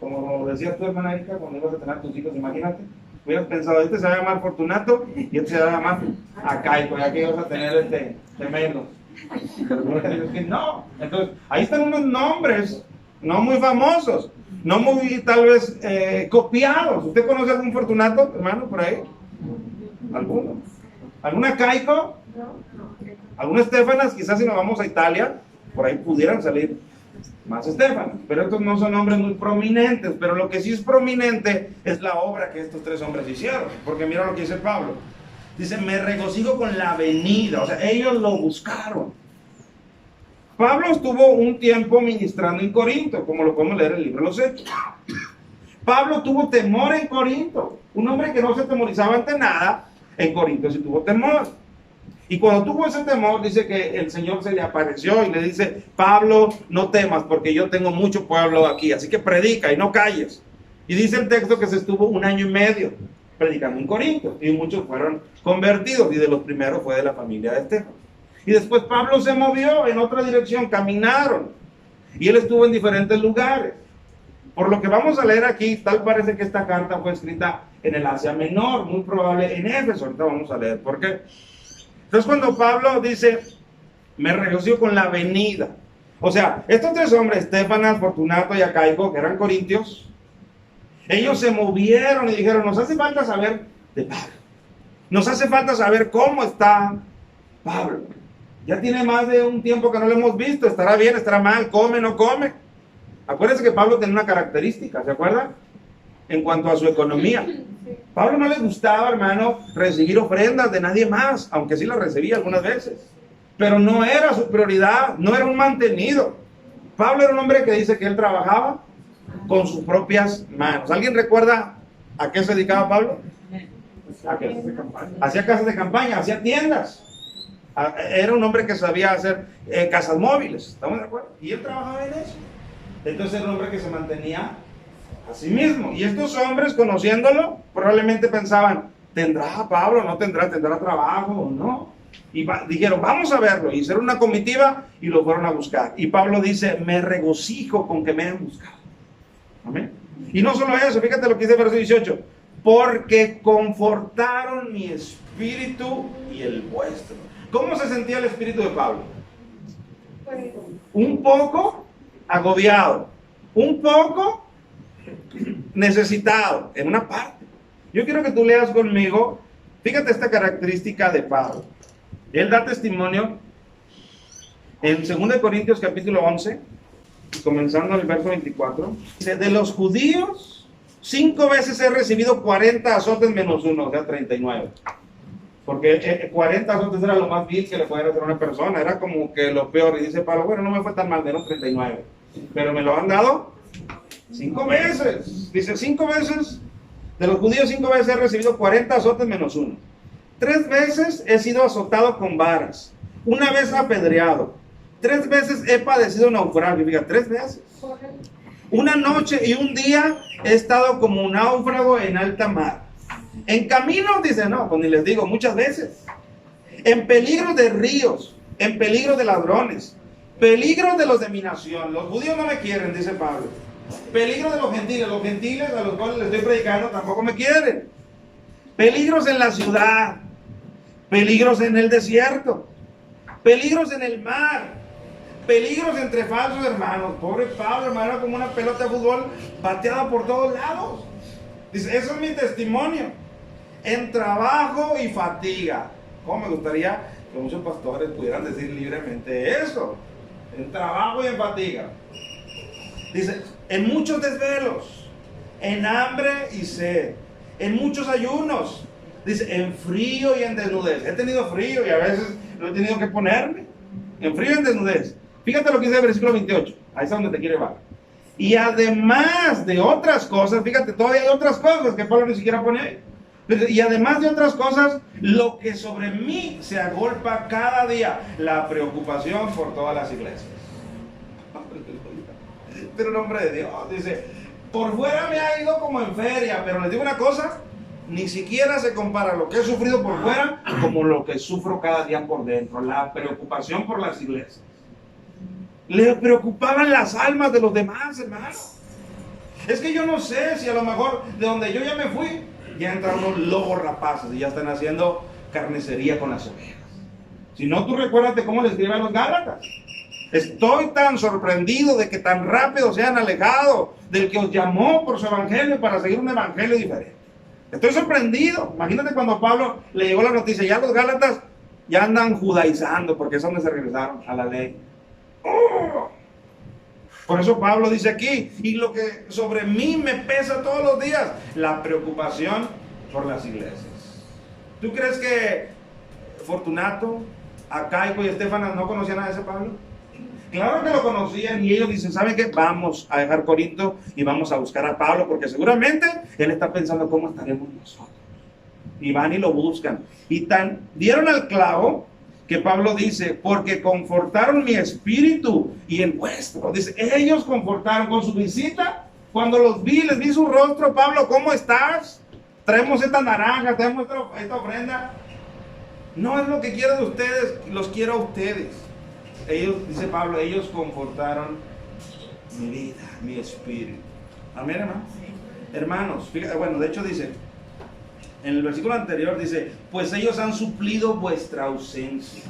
Como decías tu hermana Erika, cuando ibas a tener a tus hijos, imagínate. Hubieras pensado, este se va a llamar Fortunato y este se va a llamar Acaico, ya que ibas a tener gemelos. Pero que no. Entonces, ahí están unos nombres no muy famosos, no muy tal vez copiados. ¿Usted conoce algún Fortunato, hermano, por ahí? ¿Alguno? ¿Algún Acaico? ¿Algún Estefanas? Quizás si nos vamos a Italia, por ahí pudieran salir más Estefanas, pero estos no son nombres muy prominentes. Pero lo que sí es prominente es la obra que estos tres hombres hicieron, porque mira lo que dice Pablo, dice, me regocijo con la venida, o sea, ellos lo buscaron. Pablo estuvo un tiempo ministrando en Corinto, como lo podemos leer en el libro de los Hechos. Pablo tuvo temor en Corinto, un hombre que no se temorizaba ante nada, en Corinto sí tuvo temor. Y cuando tuvo ese temor, dice que el Señor se le apareció y le dice, Pablo, no temas porque yo tengo mucho pueblo aquí, así que predica y no calles. Y dice el texto que se estuvo 1 año y medio predicando en Corinto, y muchos fueron convertidos, y de los primeros fue de la familia de Esteban. Y después Pablo se movió en otra dirección, caminaron, y él estuvo en diferentes lugares. Por lo que vamos a leer aquí, tal parece que esta carta fue escrita en el Asia Menor, muy probable en Éfeso. Ahorita vamos a leer por qué. Entonces cuando Pablo dice, me regocijo con la venida. O sea, estos tres hombres, Estéfanas, Fortunato y Acaico, que eran corintios, ellos se movieron y dijeron, nos hace falta saber de Pablo. Nos hace falta saber cómo está Pablo. Ya tiene más de un tiempo que no lo hemos visto. ¿Estará bien? ¿Estará mal? ¿Come? ¿No come? Acuérdense que Pablo tenía una característica, ¿se acuerdan? En cuanto a su economía. Pablo no le gustaba, hermano, recibir ofrendas de nadie más, aunque sí las recibía algunas veces. Pero no era su prioridad, no era un mantenido. Pablo era un hombre que dice que él trabajaba con sus propias manos. ¿Alguien recuerda a qué se dedicaba Pablo? ¿A qué? Hacía casas de campaña, hacía tiendas. Era un hombre que sabía hacer casas móviles, ¿estamos de acuerdo? Y él trabajaba en eso. Entonces era un hombre que se mantenía a sí mismo. Y estos hombres, conociéndolo, probablemente pensaban, ¿tendrá Pablo? ¿No tendrá? ¿Tendrá trabajo o no? Y dijeron, vamos a verlo. Y hicieron una comitiva y lo fueron a buscar. Y Pablo dice, me regocijo con que me han buscado. Amén. Y no solo eso, fíjate lo que dice el verso 18. Porque confortaron mi espíritu y el vuestro. ¿Cómo se sentía el espíritu de Pablo? Un poco agobiado, un poco necesitado, en una parte. Yo quiero que tú leas conmigo, fíjate esta característica de Pablo. Él da testimonio en 2 Corintios capítulo 11, comenzando en el verso 24. Dice, de los judíos, 5 veces he recibido 40 azotes menos 1, o sea, 39. Porque 40 azotes era lo más vil que le podía hacer a una persona, era como que lo peor. Y dice Pablo, bueno, no me fue tan mal, menos 39. Pero me lo han dado 5 veces. Dice, 5 veces, de los judíos 5 veces he recibido 40 azotes menos 1. 3 veces he sido azotado con varas. 1 vez apedreado. 3 veces he padecido naufragio. Fíjate, 3 veces. Una noche y un día he estado como un náufrago en alta mar. En camino, dice, no, pues ni les digo, muchas veces. En peligro de ríos, en peligro de ladrones, peligro de los de mi nación. Los judíos no me quieren, dice Pablo. Peligro de los gentiles a los cuales les estoy predicando tampoco me quieren. Peligros en la ciudad, peligros en el desierto, peligros en el mar, peligros entre falsos hermanos. Pobre Pablo, hermano, era como una pelota de fútbol pateada por todos lados. Dice, eso es mi testimonio. En trabajo y fatiga. ¿Cómo me gustaría que muchos pastores pudieran decir libremente eso? En trabajo y en fatiga. Dice, en muchos desvelos, en hambre y sed, en muchos ayunos. Dice, en frío y en desnudez. He tenido frío y a veces lo he tenido que ponerme. En frío y en desnudez. Fíjate lo que dice el versículo 28. Ahí es donde te quiere llevar. Y además de otras cosas, fíjate, todavía hay otras cosas que Pablo ni siquiera pone ahí. Y además de otras cosas, lo que sobre mí se agolpa cada día, la preocupación por todas las iglesias. Pero el hombre de Dios dice, por fuera me ha ido como en feria, pero les digo una cosa, ni siquiera se compara lo que he sufrido por fuera como lo que sufro cada día por dentro, la preocupación por las iglesias. Le preocupaban las almas de los demás, hermano. Es que yo no sé si a lo mejor de donde yo ya me fui, ya entran unos lobos rapaces y ya están haciendo carnicería con las ovejas. Si no, tú recuérdate cómo le escriben a los Gálatas. Estoy tan sorprendido de que tan rápido se han alejado del que os llamó por su evangelio para seguir un evangelio diferente. Estoy sorprendido. Imagínate cuando a Pablo le llegó la noticia, ya los Gálatas ya andan judaizando porque es donde se regresaron a la ley. ¡Oh! Por eso Pablo dice aquí, y lo que sobre mí me pesa todos los días, la preocupación por las iglesias. ¿Tú crees que Fortunato, Acaico y Estéfanas no conocían a ese Pablo? Claro que lo conocían, y ellos dicen, ¿saben qué? Vamos a dejar Corinto y vamos a buscar a Pablo, porque seguramente él está pensando cómo estaremos nosotros. Y van y lo buscan. Y tan dieron al clavo que Pablo dice, porque confortaron mi espíritu y el vuestro. Dice, ellos confortaron con su visita. Cuando los vi, les vi su rostro. Pablo, ¿cómo estás? traemos esta naranja, traemos esta ofrenda. No es lo que quiero de ustedes, los quiero a ustedes. Ellos, dice Pablo, ellos confortaron mi vida, mi espíritu. Amén, hermano. Hermanos, fíjate, bueno, de hecho dice, en el versículo anterior dice, pues ellos han suplido vuestra ausencia.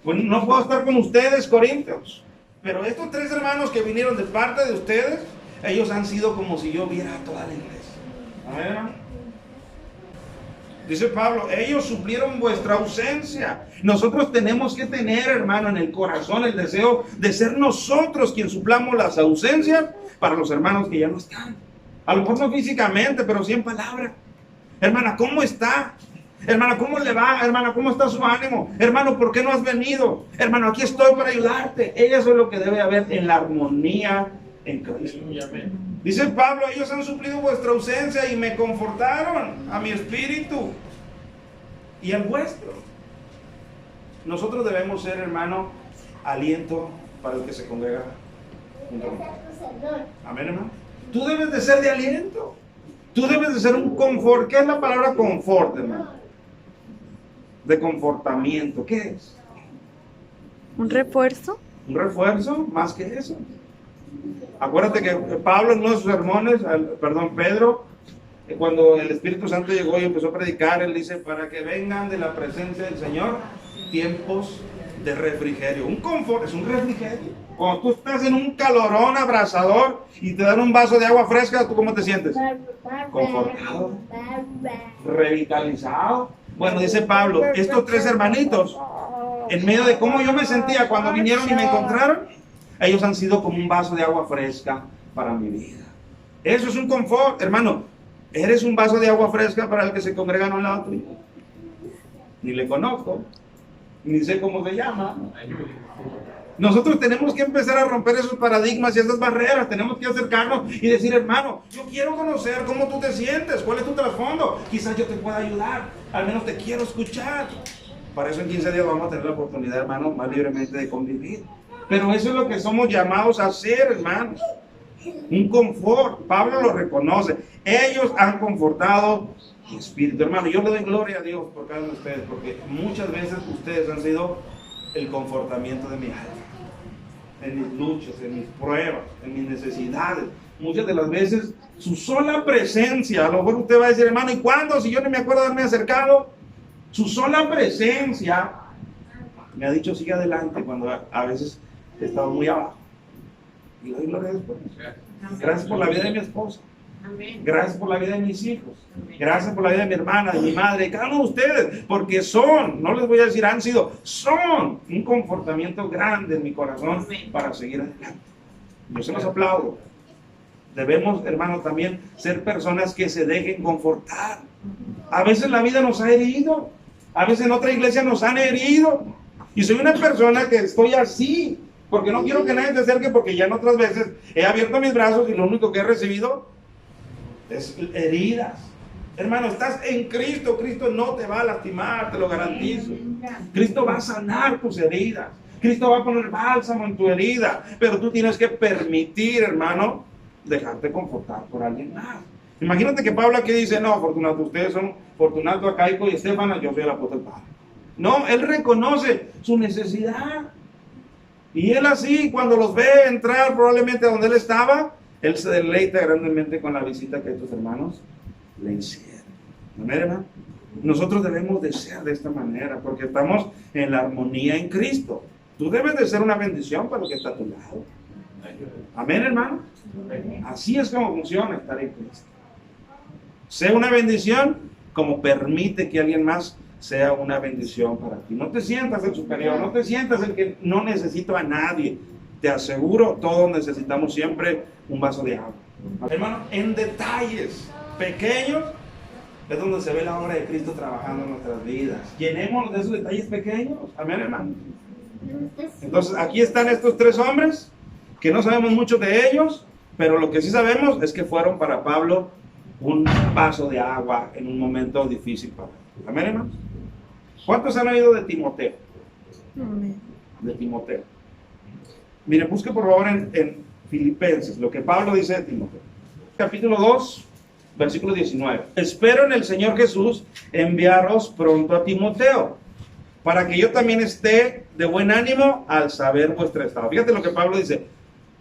Pues no puedo estar con ustedes, Corintios, pero estos 3 hermanos que vinieron de parte de ustedes, ellos han sido como si yo viera a toda la iglesia. Amén, hermano. Dice Pablo, ellos suplieron vuestra ausencia. Nosotros tenemos que tener, hermano, en el corazón el deseo de ser nosotros quien suplamos las ausencias para los hermanos que ya no están. A lo mejor no físicamente, pero sí en palabra. Hermana, ¿cómo está? Hermana, ¿cómo le va? Hermana, ¿cómo está su ánimo? Hermano, ¿por qué no has venido? Hermano, aquí estoy para ayudarte. Eso es lo que debe haber en la armonía en Cristo. Dice Pablo, ellos han suplido vuestra ausencia y me confortaron a mi espíritu y al vuestro. Nosotros debemos ser, hermano, aliento para el que se congrega junto a nosotros. Amén, hermano. Tú debes de ser de aliento. Tú debes de ser un confort. ¿Qué es la palabra confort, hermano? De confortamiento. ¿Qué es? ¿Un refuerzo? Un refuerzo, más que eso. Acuérdate que Pablo en uno de sus sermones, Pedro, cuando el Espíritu Santo llegó y empezó a predicar, él dice, para que vengan de la presencia del Señor tiempos de refrigerio. Un confort es un refrigerio. Cuando tú estás en un calorón abrasador y te dan un vaso de agua fresca, ¿tú cómo te sientes? Confortado, revitalizado. Bueno, dice Pablo, estos 3 hermanitos, en medio de cómo yo me sentía cuando vinieron y me encontraron, ellos han sido como un vaso de agua fresca para mi vida. Eso es un confort, hermano. ¿Eres un vaso de agua fresca para el que se congrega a un lado tuyo? Ni le conozco, ni sé cómo se llama. Nosotros tenemos que empezar a romper esos paradigmas y esas barreras. Tenemos que acercarnos y decir, hermano, yo quiero conocer cómo tú te sientes, cuál es tu trasfondo. Quizás yo te pueda ayudar, al menos te quiero escuchar. Para eso en 15 días vamos a tener la oportunidad, hermano, más libremente de convivir. Pero eso es lo que somos llamados a hacer, hermanos. Un confort. Pablo lo reconoce. Ellos han confortado mi espíritu. Hermano, yo le doy gloria a Dios por cada uno de ustedes, porque muchas veces ustedes han sido el confortamiento de mi alma. En mis luchas, en mis pruebas, en mis necesidades. Muchas de las veces, su sola presencia, a lo mejor usted va a decir, hermano, ¿y cuándo? Si yo no me acuerdo de haberme acercado. Su sola presencia me ha dicho, sigue adelante, cuando a veces he estado muy abajo. Y le doy gloria a Dios por eso. Gracias por la vida de mi esposa. Gracias por la vida de mis hijos. Gracias por la vida de mi hermana, de mi madre, de cada uno de ustedes. Porque son, no les voy a decir han sido, son un confortamiento grande en mi corazón para seguir adelante. Yo se los aplaudo. Debemos, hermanos, también ser personas que se dejen confortar. A veces la vida nos ha herido. A veces en otra iglesia nos han herido. Y soy una persona que estoy así, porque no quiero que nadie se acerque, porque ya en otras veces he abierto mis brazos y lo único que he recibido es heridas. Hermano, estás en Cristo. Cristo no te va a lastimar, te lo garantizo. Cristo va a sanar tus heridas. Cristo va a poner bálsamo en tu herida. Pero tú tienes que permitir, hermano, dejarte confortar por alguien más. Imagínate que Pablo aquí dice, no, Fortunato, ustedes son Fortunato, Acaico y Estéfanas, yo soy el apóstol Pablo. No, él reconoce su necesidad. Y él así, cuando los ve entrar probablemente a donde él estaba, él se deleita grandemente con la visita que estos hermanos le hicieron. ¿Amén, hermano? Nosotros debemos de ser de esta manera, porque estamos en la armonía en Cristo. Tú debes de ser una bendición para el que está a tu lado. Amén, hermano. Así es como funciona estar en Cristo. Sé una bendición como permite que alguien más sea una bendición para ti. No te sientas el superior, no te sientas el que no necesito a nadie. Te aseguro, todos necesitamos siempre un vaso de agua. Hermano, en detalles pequeños es donde se ve la obra de Cristo trabajando en nuestras vidas. Llenémonos de esos detalles pequeños. Amén, hermano. Entonces, aquí están estos 3 hombres, que no sabemos mucho de ellos, pero lo que sí sabemos es que fueron para Pablo un vaso de agua en un momento difícil para él. Amén, hermanos. ¿Cuántos han oído de Timoteo? Amén. De Timoteo. Miren, busque por favor en Filipenses lo que Pablo dice de Timoteo. Capítulo 2, versículo 19. Espero en el Señor Jesús enviaros pronto a Timoteo, para que yo también esté de buen ánimo al saber vuestro estado. Fíjate lo que Pablo dice.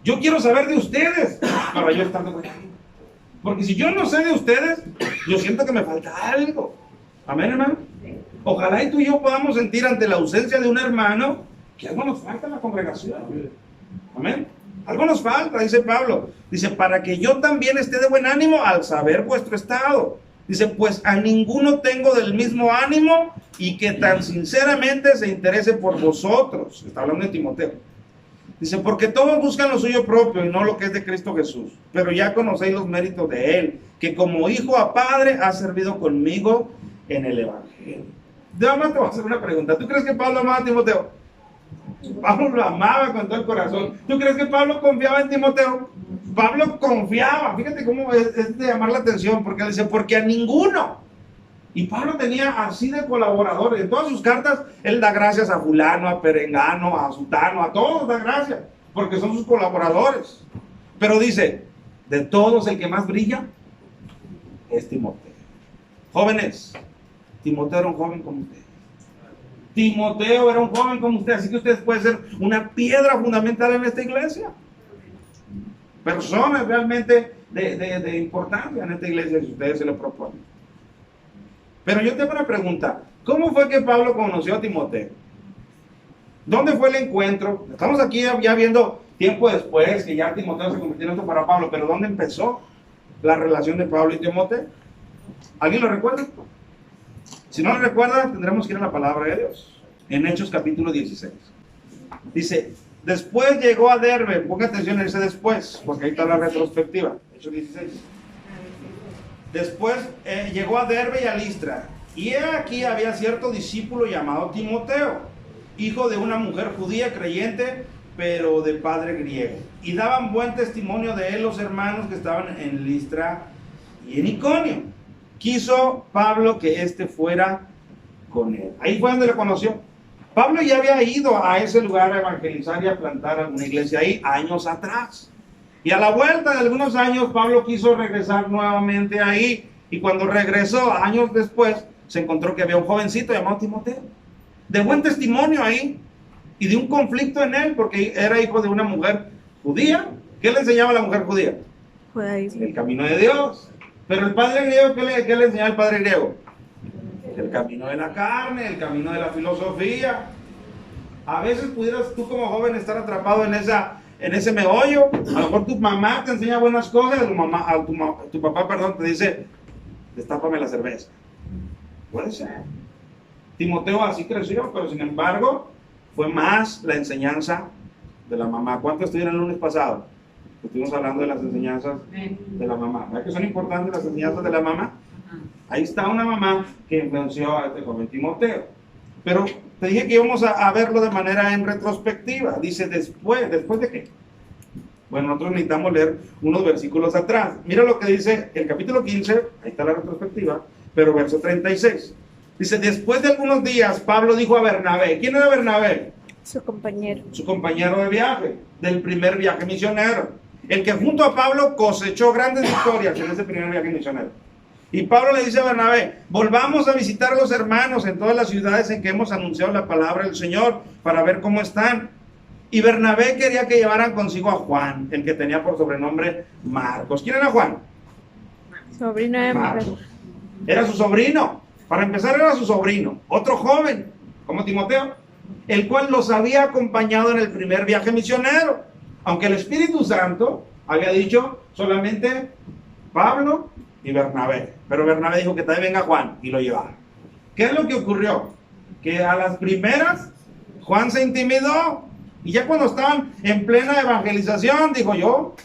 Yo quiero saber de ustedes para yo estar de buen ánimo. Porque si yo no sé de ustedes, yo siento que me falta algo. Amén, hermano. Ojalá y tú y yo podamos sentir ante la ausencia de un hermano que algo nos falta en la congregación. Amén. Algo nos falta, dice Pablo. Dice, para que yo también esté de buen ánimo al saber vuestro estado. Dice, pues a ninguno tengo del mismo ánimo y que tan sinceramente se interese por vosotros. Está hablando de Timoteo. Dice, porque todos buscan lo suyo propio y no lo que es de Cristo Jesús. Pero ya conocéis los méritos de Él, que como hijo a padre ha servido conmigo en el Evangelio. Además te voy a hacer una pregunta. ¿Tú crees que Pablo amaba a Timoteo? Pablo lo amaba con todo el corazón. ¿Tú crees que Pablo confiaba en Timoteo? Pablo confiaba. Fíjate cómo es de llamar la atención, porque él dice, porque a ninguno. Y Pablo tenía así de colaboradores. En todas sus cartas, él da gracias a fulano, a perengano, a sutano, a todos da gracias, porque son sus colaboradores. Pero dice, de todos el que más brilla es Timoteo. Jóvenes, Timoteo era un joven como ustedes. Timoteo era un joven como usted, así que ustedes pueden ser una piedra fundamental en esta iglesia. Personas realmente de importancia en esta iglesia, si ustedes se lo proponen. Pero yo tengo una pregunta. ¿Cómo fue que Pablo conoció a Timoteo? ¿Dónde fue el encuentro? Estamos aquí ya viendo tiempo después que ya Timoteo se convirtió en esto para Pablo, pero ¿dónde empezó la relación de Pablo y Timoteo? ¿Alguien lo recuerda? Si no lo recuerda, tendremos que ir a la palabra de Dios. En Hechos capítulo 16. Dice, después llegó a Derbe. Ponga atención en ese después, porque ahí está la retrospectiva. Hechos 16. Después llegó a Derbe y a Listra. Y he aquí había cierto discípulo llamado Timoteo, hijo de una mujer judía creyente, pero de padre griego. Y daban buen testimonio de él los hermanos que estaban en Listra y en Iconio. Quiso Pablo que éste fuera con él. Ahí fue donde lo conoció. Pablo ya había ido a ese lugar a evangelizar y a plantar una iglesia ahí años atrás. Y a la vuelta de algunos años, Pablo quiso regresar nuevamente ahí. Y cuando regresó, años después, se encontró que había un jovencito llamado Timoteo, de buen testimonio ahí, y de un conflicto en él, porque era hijo de una mujer judía. ¿Qué le enseñaba a la mujer judía? Judaísmo. El camino de Dios. Pero el padre griego, ¿qué le enseñaba el padre griego? El camino de la carne, el camino de la filosofía. A veces pudieras tú como joven estar atrapado en ese meollo. A lo mejor tu mamá te enseña buenas cosas, tu papá, perdón, te dice, destápame la cerveza. Puede ser. Timoteo así creció, pero sin embargo, fue más la enseñanza de la mamá. ¿Cuántos estuvieron el lunes pasado? Estuvimos hablando de las enseñanzas de la mamá. ¿Verdad que son importantes las enseñanzas de la mamá? Ahí está una mamá que influenció a este joven Timoteo. Pero te dije que íbamos a verlo de manera en retrospectiva. Dice, ¿después de qué? Bueno, nosotros necesitamos leer unos versículos atrás. Mira lo que dice el capítulo 15, ahí está la retrospectiva, pero verso 36. Dice, después de algunos días, Pablo dijo a Bernabé. ¿Quién era Bernabé? Su compañero. Su compañero de viaje, del primer viaje misionero. El que junto a Pablo cosechó grandes victorias en ese primer viaje misionero. Y Pablo le dice a Bernabé, volvamos a visitar a los hermanos en todas las ciudades en que hemos anunciado la palabra del Señor para ver cómo están. Y Bernabé quería que llevaran consigo a Juan, el que tenía por sobrenombre Marcos. ¿Quién era Juan? Sobrino de Marcos. Era su sobrino. Para empezar era su sobrino, otro joven, como Timoteo, el cual los había acompañado en el primer viaje misionero. Aunque el Espíritu Santo había dicho solamente Pablo y Bernabé. Pero Bernabé dijo que también venga Juan y lo llevaron. ¿Qué es lo que ocurrió? Que a las primeras Juan se intimidó. Y ya cuando estaban en plena evangelización, dijo yo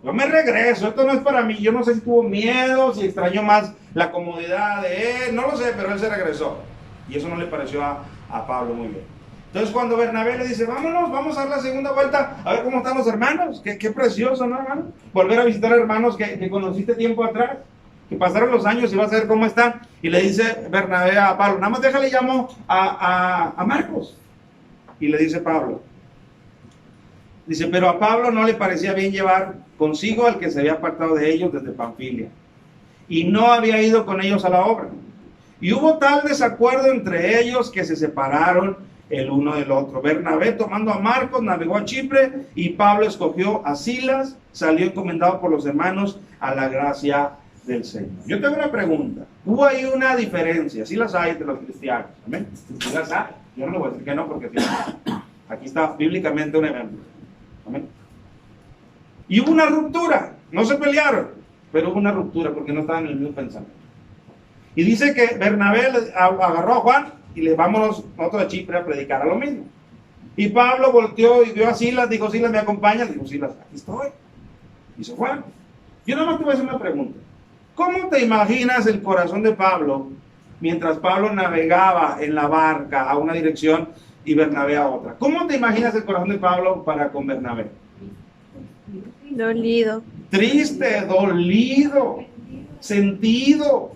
me regreso, esto no es para mí. Yo no sé si tuvo miedo, si extrañó más la comodidad de él, no lo sé, pero él se regresó. Y eso no le pareció a Pablo muy bien. Entonces cuando Bernabé le dice, vámonos, vamos a dar la segunda vuelta, a ver cómo están los hermanos. Qué precioso, ¿no, hermano? Volver a visitar a hermanos que conociste tiempo atrás, que pasaron los años y vas a ver cómo están. Y le dice Bernabé a Pablo, nada más déjale llamo a Marcos. Y le dice Pablo, dice, pero a Pablo no le parecía bien llevar consigo al que se había apartado de ellos desde Panfilia. y no había ido con ellos a la obra. Y hubo tal desacuerdo entre ellos que se separaron el uno del otro. Bernabé, tomando a Marcos, navegó a Chipre, y Pablo escogió a Silas, salió encomendado por los hermanos a la gracia del Señor. Yo tengo una pregunta. Hubo ahí una diferencia, sí las hay entre los cristianos, ¿amén? Sí las hay. Yo no le voy a decir que no, porque sí. Aquí está bíblicamente un ejemplo, ¿amén? Y hubo una ruptura, no se pelearon, pero hubo una ruptura porque no estaban en el mismo pensamiento. Y dice que Bernabé agarró a Juan y le vámonos nosotros a Chipre a predicar a lo mismo. Y Pablo volteó y vio a Silas, dijo: Silas, ¿me acompañas? Dijo: Silas, aquí estoy. Y se fue. Yo nada más te voy a hacer una pregunta. ¿Cómo te imaginas el corazón de Pablo mientras Pablo navegaba en la barca a una dirección y Bernabé a otra? ¿Cómo te imaginas el corazón de Pablo para con Bernabé? Dolido. Triste, dolido, sentido.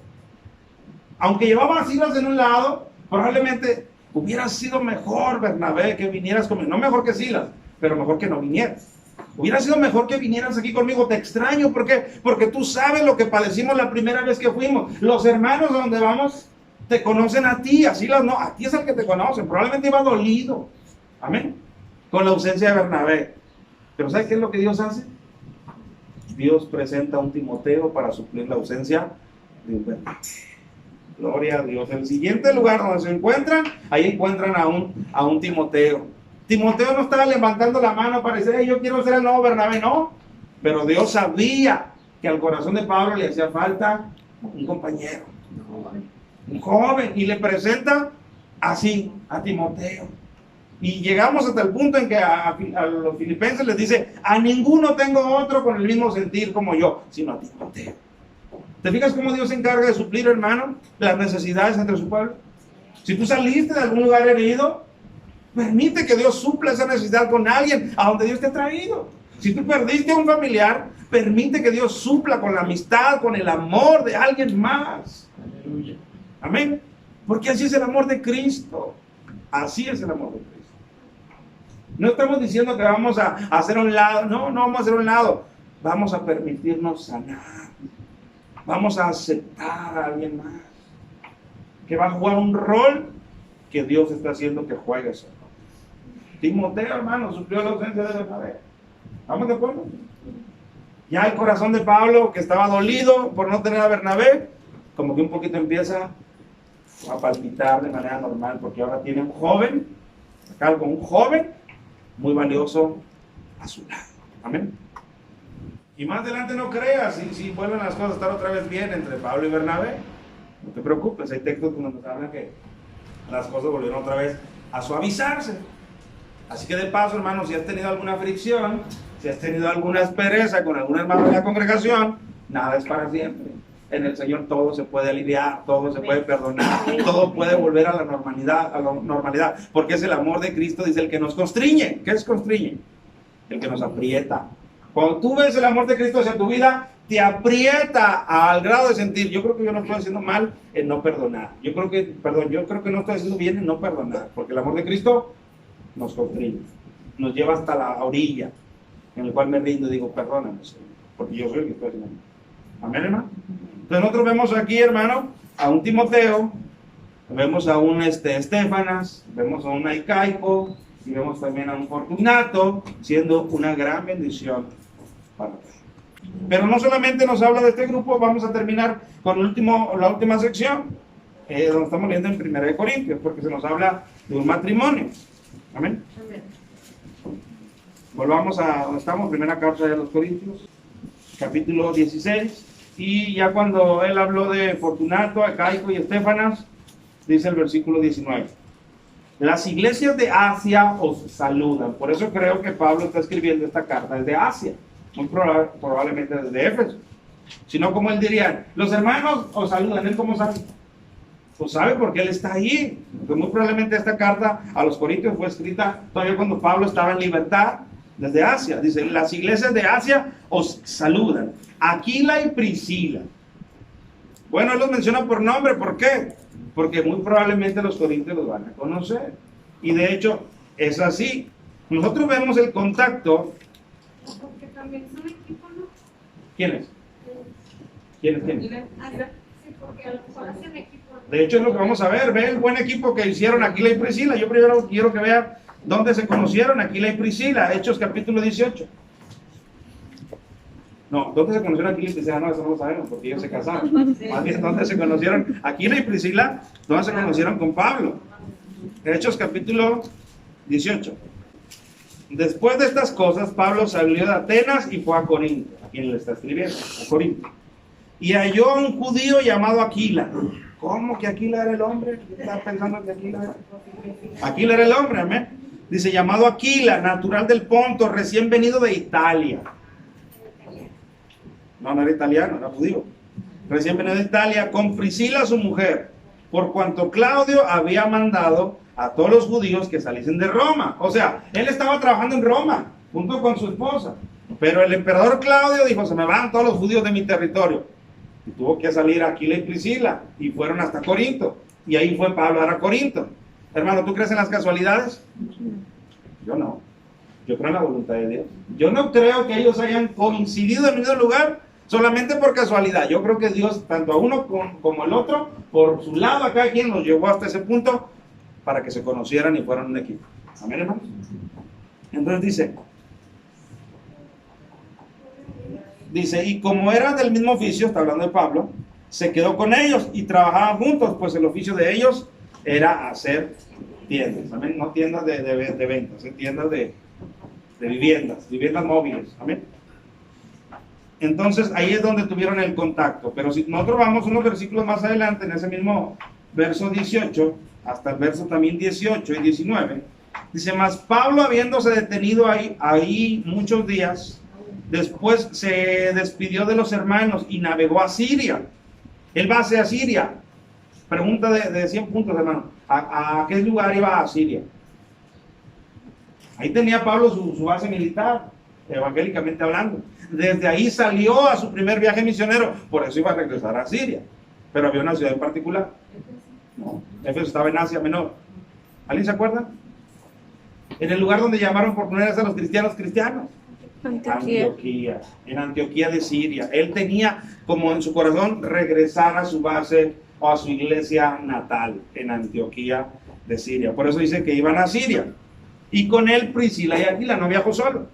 Aunque llevaba a Silas en un lado, probablemente hubiera sido mejor, Bernabé, que vinieras conmigo. No mejor que Silas, pero mejor que no vinieras. Hubiera sido mejor que vinieras aquí conmigo. Te extraño, ¿por qué? Porque tú sabes lo que padecimos la primera vez que fuimos. Los hermanos a donde vamos te conocen a ti, a Silas no, a ti es el que te conocen. Probablemente iba dolido, amén, con la ausencia de Bernabé. Pero ¿sabes qué es lo que Dios hace? Dios presenta a un Timoteo para suplir la ausencia de un Bernabé. Gloria a Dios. En el siguiente lugar donde se encuentran, ahí encuentran a un Timoteo. Timoteo no estaba levantando la mano para decir: yo quiero ser el nuevo Bernabé, no. Pero Dios sabía que al corazón de Pablo le hacía falta un compañero, un joven, y le presenta así a Timoteo. Y llegamos hasta el punto en que a los filipenses les dice: a ninguno tengo otro con el mismo sentir como yo, sino a Timoteo. ¿Te fijas cómo Dios se encarga de suplir, hermano, las necesidades entre su pueblo? Si tú saliste de algún lugar herido, permite que Dios supla esa necesidad con alguien a donde Dios te ha traído. Si tú perdiste a un familiar, permite que Dios supla con la amistad, con el amor de alguien más. Aleluya. Amén. Porque así es el amor de Cristo. Así es el amor de Cristo. No estamos diciendo que vamos a hacer a un lado. No, no vamos a hacer a un lado. Vamos a permitirnos sanar. Vamos a aceptar a alguien más que va a jugar un rol que Dios está haciendo que juegue ese rol. Timoteo, hermano, sufrió la ausencia de Bernabé. ¿Vamos de acuerdo? Ya el corazón de Pablo, que estaba dolido por no tener a Bernabé, como que un poquito empieza a palpitar de manera normal, porque ahora tiene un joven, acá con un joven muy valioso a su lado. Amén. Y más adelante no creas, si vuelven las cosas a estar otra vez bien entre Pablo y Bernabé, no te preocupes, hay textos donde nos hablan que las cosas volvieron otra vez a suavizarse. Así que de paso, hermano, si has tenido alguna fricción, si has tenido alguna aspereza con algún hermano de la congregación, nada es para siempre. En el Señor todo se puede aliviar, todo se puede perdonar, todo puede volver a la normalidad, porque es el amor de Cristo, dice, el que nos constriñe. ¿Qué es constriñe? El que nos aprieta. Cuando tú ves el amor de Cristo hacia tu vida, te aprieta al grado de sentir: yo creo que yo no estoy haciendo mal en no perdonar. Yo creo que no estoy haciendo bien en no perdonar, porque el amor de Cristo nos constriñe, nos lleva hasta la orilla, en el cual me rindo y digo: perdóname, Señor, porque yo soy el que estoy haciendo mal. Amén, hermano. Entonces nosotros vemos aquí, hermano, a un Timoteo, vemos a un Estefanas, vemos a un Aicaico, y vemos también a un Fortunato, siendo una gran bendición para todos. Pero no solamente nos habla de este grupo, vamos a terminar con la última sección, donde estamos leyendo en 1 Corintios, porque se nos habla de un matrimonio. Amén. Volvamos a donde estamos, primera carta de los Corintios, capítulo 16, y ya cuando él habló de Fortunato, Aicaico y Estefanas, dice el versículo 19: las iglesias de Asia os saludan. Por eso creo que Pablo está escribiendo esta carta desde Asia, muy probablemente desde Éfeso. Si no, como él diría: los hermanos os saludan. ¿Él cómo sabe? Pues sabe porque él está ahí. Porque muy probablemente esta carta a los Corintios fue escrita todavía cuando Pablo estaba en libertad desde Asia. Dice: las iglesias de Asia os saludan. Aquila y Priscila. Bueno, él los menciona por nombre. ¿Por qué? Porque muy probablemente los corintios los van a conocer. Y de hecho, es así. Nosotros vemos el contacto. Porque también son equipo, ¿no? ¿Quién es? ¿Quién? De hecho es lo que vamos a ver. Ve el buen equipo que hicieron Aquila y Priscila. Yo primero quiero que vean dónde se conocieron Aquila y Priscila. Hechos capítulo 18. No, ¿dónde se conocieron Aquila y Priscila? No, eso no lo sabemos porque ellos se casaron. Más bien, ¿dónde se conocieron Aquila y Priscila? ¿Dónde se conocieron con Pablo? Hechos capítulo 18. Después de estas cosas, Pablo salió de Atenas y fue a Corinto. ¿A quién le está escribiendo? A Corinto. Y halló a un judío llamado Aquila. ¿Cómo que Aquila era el hombre? ¿Estaba pensando que Aquila era? Aquila era el hombre, amén. Dice, llamado Aquila, natural del Ponto, recién venido de Italia. No era italiano, era judío. Recién venido de Italia, con Priscila su mujer, por cuanto Claudio había mandado a todos los judíos que saliesen de Roma. O sea, él estaba trabajando en Roma, junto con su esposa. Pero el emperador Claudio dijo, se me van todos los judíos de mi territorio. Y tuvo que salir Aquila y Priscila, y fueron hasta Corinto. Y ahí fue Pablo a Corinto. Hermano, ¿tú crees en las casualidades? Yo no. Yo creo en la voluntad de Dios. Yo no creo que ellos hayan coincidido en el mismo lugar solamente por casualidad. Yo creo que Dios, tanto a uno como al otro, por su lado, a cada quien los llevó hasta ese punto para que se conocieran y fueran un equipo. Amén, hermanos. Entonces dice, y como eran del mismo oficio, está hablando de Pablo, se quedó con ellos y trabajaban juntos, pues el oficio de ellos era hacer tiendas. Amén. No tiendas de ventas, tiendas de viviendas móviles. Amén. Entonces ahí es donde tuvieron el contacto. Pero si nosotros vamos unos versículos más adelante, en ese mismo verso 18, hasta el verso también 18 y 19, dice, mas Pablo habiéndose detenido ahí muchos días, después se despidió de los hermanos y navegó a Siria. Él va hacia Siria. Pregunta de 100 puntos, hermano. ¿A qué lugar iba a Siria? Ahí tenía Pablo su base militar, evangélicamente hablando. Desde ahí salió a su primer viaje misionero. Por eso iba a regresar a Siria. Pero había una ciudad en particular. No, Éfeso estaba en Asia Menor. ¿Alguien se acuerda? En el lugar donde llamaron por primera vez a los cristianos. Antioquía, en Antioquía de Siria. Él tenía como en su corazón regresar a su base o a su iglesia natal en Antioquía de Siria. Por eso dice que iban a Siria. Y con él Priscila y Aquila, no viajó solo.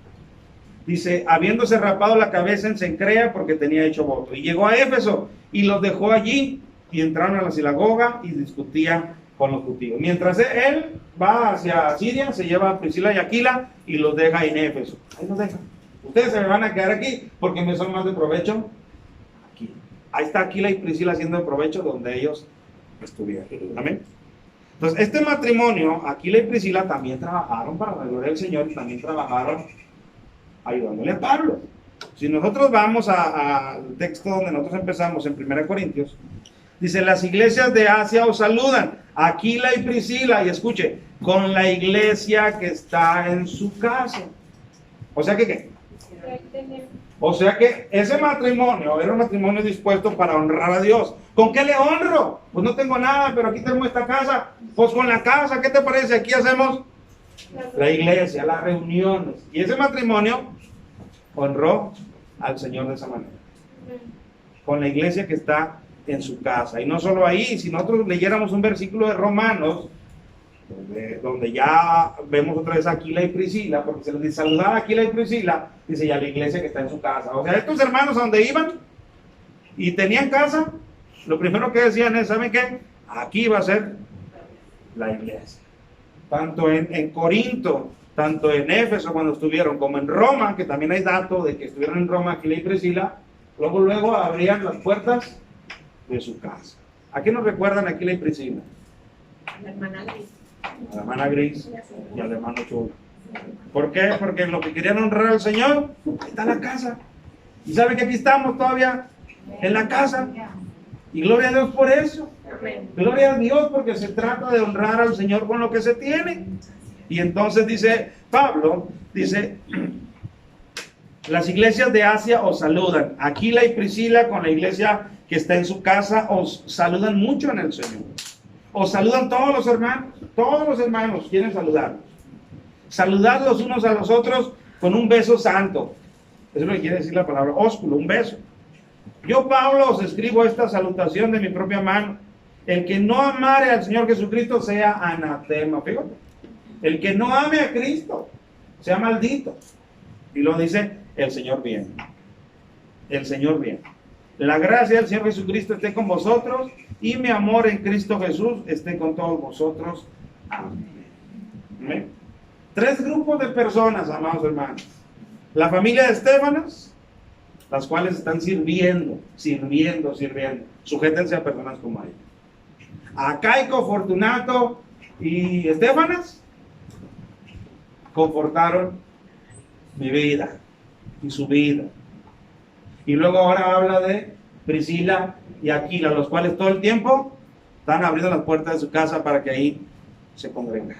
Dice, habiéndose rapado la cabeza en Cencrea porque tenía hecho voto. Y llegó a Éfeso y los dejó allí y entraron a la sinagoga y discutía con los judíos. Mientras él va hacia Siria, se lleva a Priscila y Aquila y los deja en Éfeso. Ahí los deja. Ustedes se me van a quedar aquí porque me son más de provecho aquí. Ahí está Aquila y Priscila haciendo de provecho donde ellos estuvieron. Amén. Entonces, este matrimonio, Aquila y Priscila, también trabajaron para la gloria del Señor y también trabajaron ayudándole a Pablo. Si nosotros vamos al texto donde nosotros empezamos, en 1 Corintios, dice, las iglesias de Asia os saludan, Aquila y Priscila, y escuche, con la iglesia que está en su casa. O sea que, ¿qué? O sea que ese matrimonio era un matrimonio dispuesto para honrar a Dios. ¿Con qué le honro? Pues no tengo nada, pero aquí tenemos esta casa. Pues con la casa, ¿qué te parece? Aquí hacemos la iglesia, las reuniones. Y ese matrimonio honró al Señor de esa manera. Con la iglesia que está en su casa. Y no solo ahí, si nosotros leyéramos un versículo de Romanos, donde ya vemos otra vez a Aquila y Priscila, porque se les dice saludar a Aquila y Priscila, dice ya la iglesia que está en su casa. O sea, estos hermanos a donde iban y tenían casa, lo primero que decían es, ¿saben qué? Aquí va a ser la iglesia. Tanto en Corinto, tanto en Éfeso cuando estuvieron, como en Roma, que también hay datos de que estuvieron en Roma Aquila y Priscila, luego abrían las puertas de su casa. ¿A qué nos recuerdan Aquila y Priscila? La hermana Gris. A la hermana Gris y al hermano Chulo. ¿Por qué? Porque en lo que querían honrar al Señor, ahí está la casa. Y saben que aquí estamos todavía en la casa. Y gloria a Dios por eso. Gloria a Dios porque se trata de honrar al Señor con lo que se tiene. Y entonces dice Pablo, dice, las iglesias de Asia os saludan. Aquila y Priscila con la iglesia que está en su casa os saludan mucho en el Señor. Os saludan todos los hermanos quieren saludarlos. Saludad los unos a los otros con un beso santo. Eso es lo que quiere decir la palabra ósculo, un beso. Yo, Pablo, os escribo esta salutación de mi propia mano. El que no amare al Señor Jesucristo sea anatema. Fíjate. El que no ame a Cristo sea maldito. Y lo dice, el Señor viene. El Señor viene. La gracia del Señor Jesucristo esté con vosotros y mi amor en Cristo Jesús esté con todos vosotros. Amén. Amén. 3 grupos de personas, amados hermanos. La familia de Estefanas, las cuales están sirviendo. Sujétense a personas como ellos. Acaico, Fortunato y Estefanas confortaron mi vida y su vida. Y luego ahora habla de Priscila y Aquila, los cuales todo el tiempo están abriendo las puertas de su casa para que ahí se congreguen.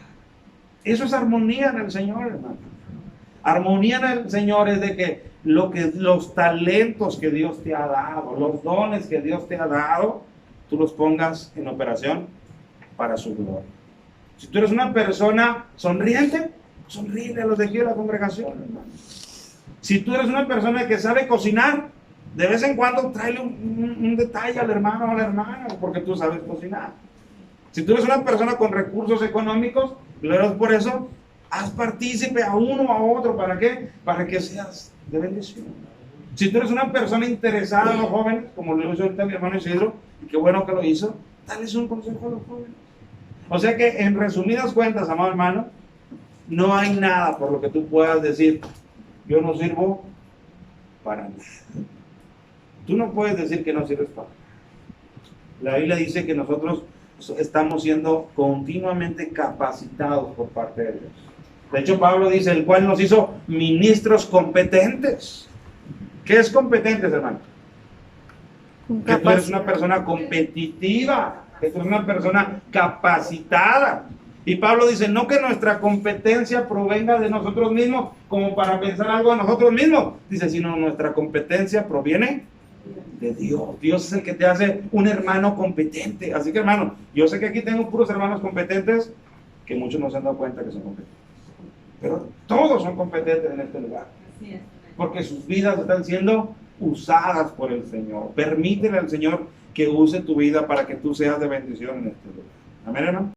Eso es armonía en el Señor, hermano. Armonía en el Señor es de que los talentos que Dios te ha dado, los dones que Dios te ha dado, tú los pongas en operación para su gloria. Si tú eres una persona sonriente, sonríe a los de aquí de la congregación, hermano. Si tú eres una persona que sabe cocinar, de vez en cuando tráele un detalle al hermano o a la hermana, porque tú sabes cocinar. Si tú eres una persona con recursos económicos, gloria por eso, haz partícipe a uno o a otro. ¿Para qué? Para que seas de bendición. Si tú eres una persona interesada en los jóvenes, como lo hizo ahorita mi hermano Isidro, y qué bueno que lo hizo, dales un consejo a los jóvenes. O sea que, en resumidas cuentas, amado hermano, no hay nada por lo que tú puedas decir, yo no sirvo para nada. Tú no puedes decir que no sirves para nada. La Biblia dice que nosotros estamos siendo continuamente capacitados por parte de Dios. De hecho, Pablo dice, el cual nos hizo ministros competentes. ¿Qué es competentes, hermano? Que tú eres una persona competitiva, que tú eres una persona capacitada. Y Pablo dice, no que nuestra competencia provenga de nosotros mismos, como para pensar algo de nosotros mismos. Dice, sino nuestra competencia proviene de Dios. Dios es el que te hace un hermano competente. Así que, hermano, yo sé que aquí tengo puros hermanos competentes, que muchos no se han dado cuenta que son competentes. Pero todos son competentes en este lugar. Porque sus vidas están siendo usadas por el Señor. Permítele al Señor que use tu vida para que tú seas de bendición en este lugar. Amén, hermano.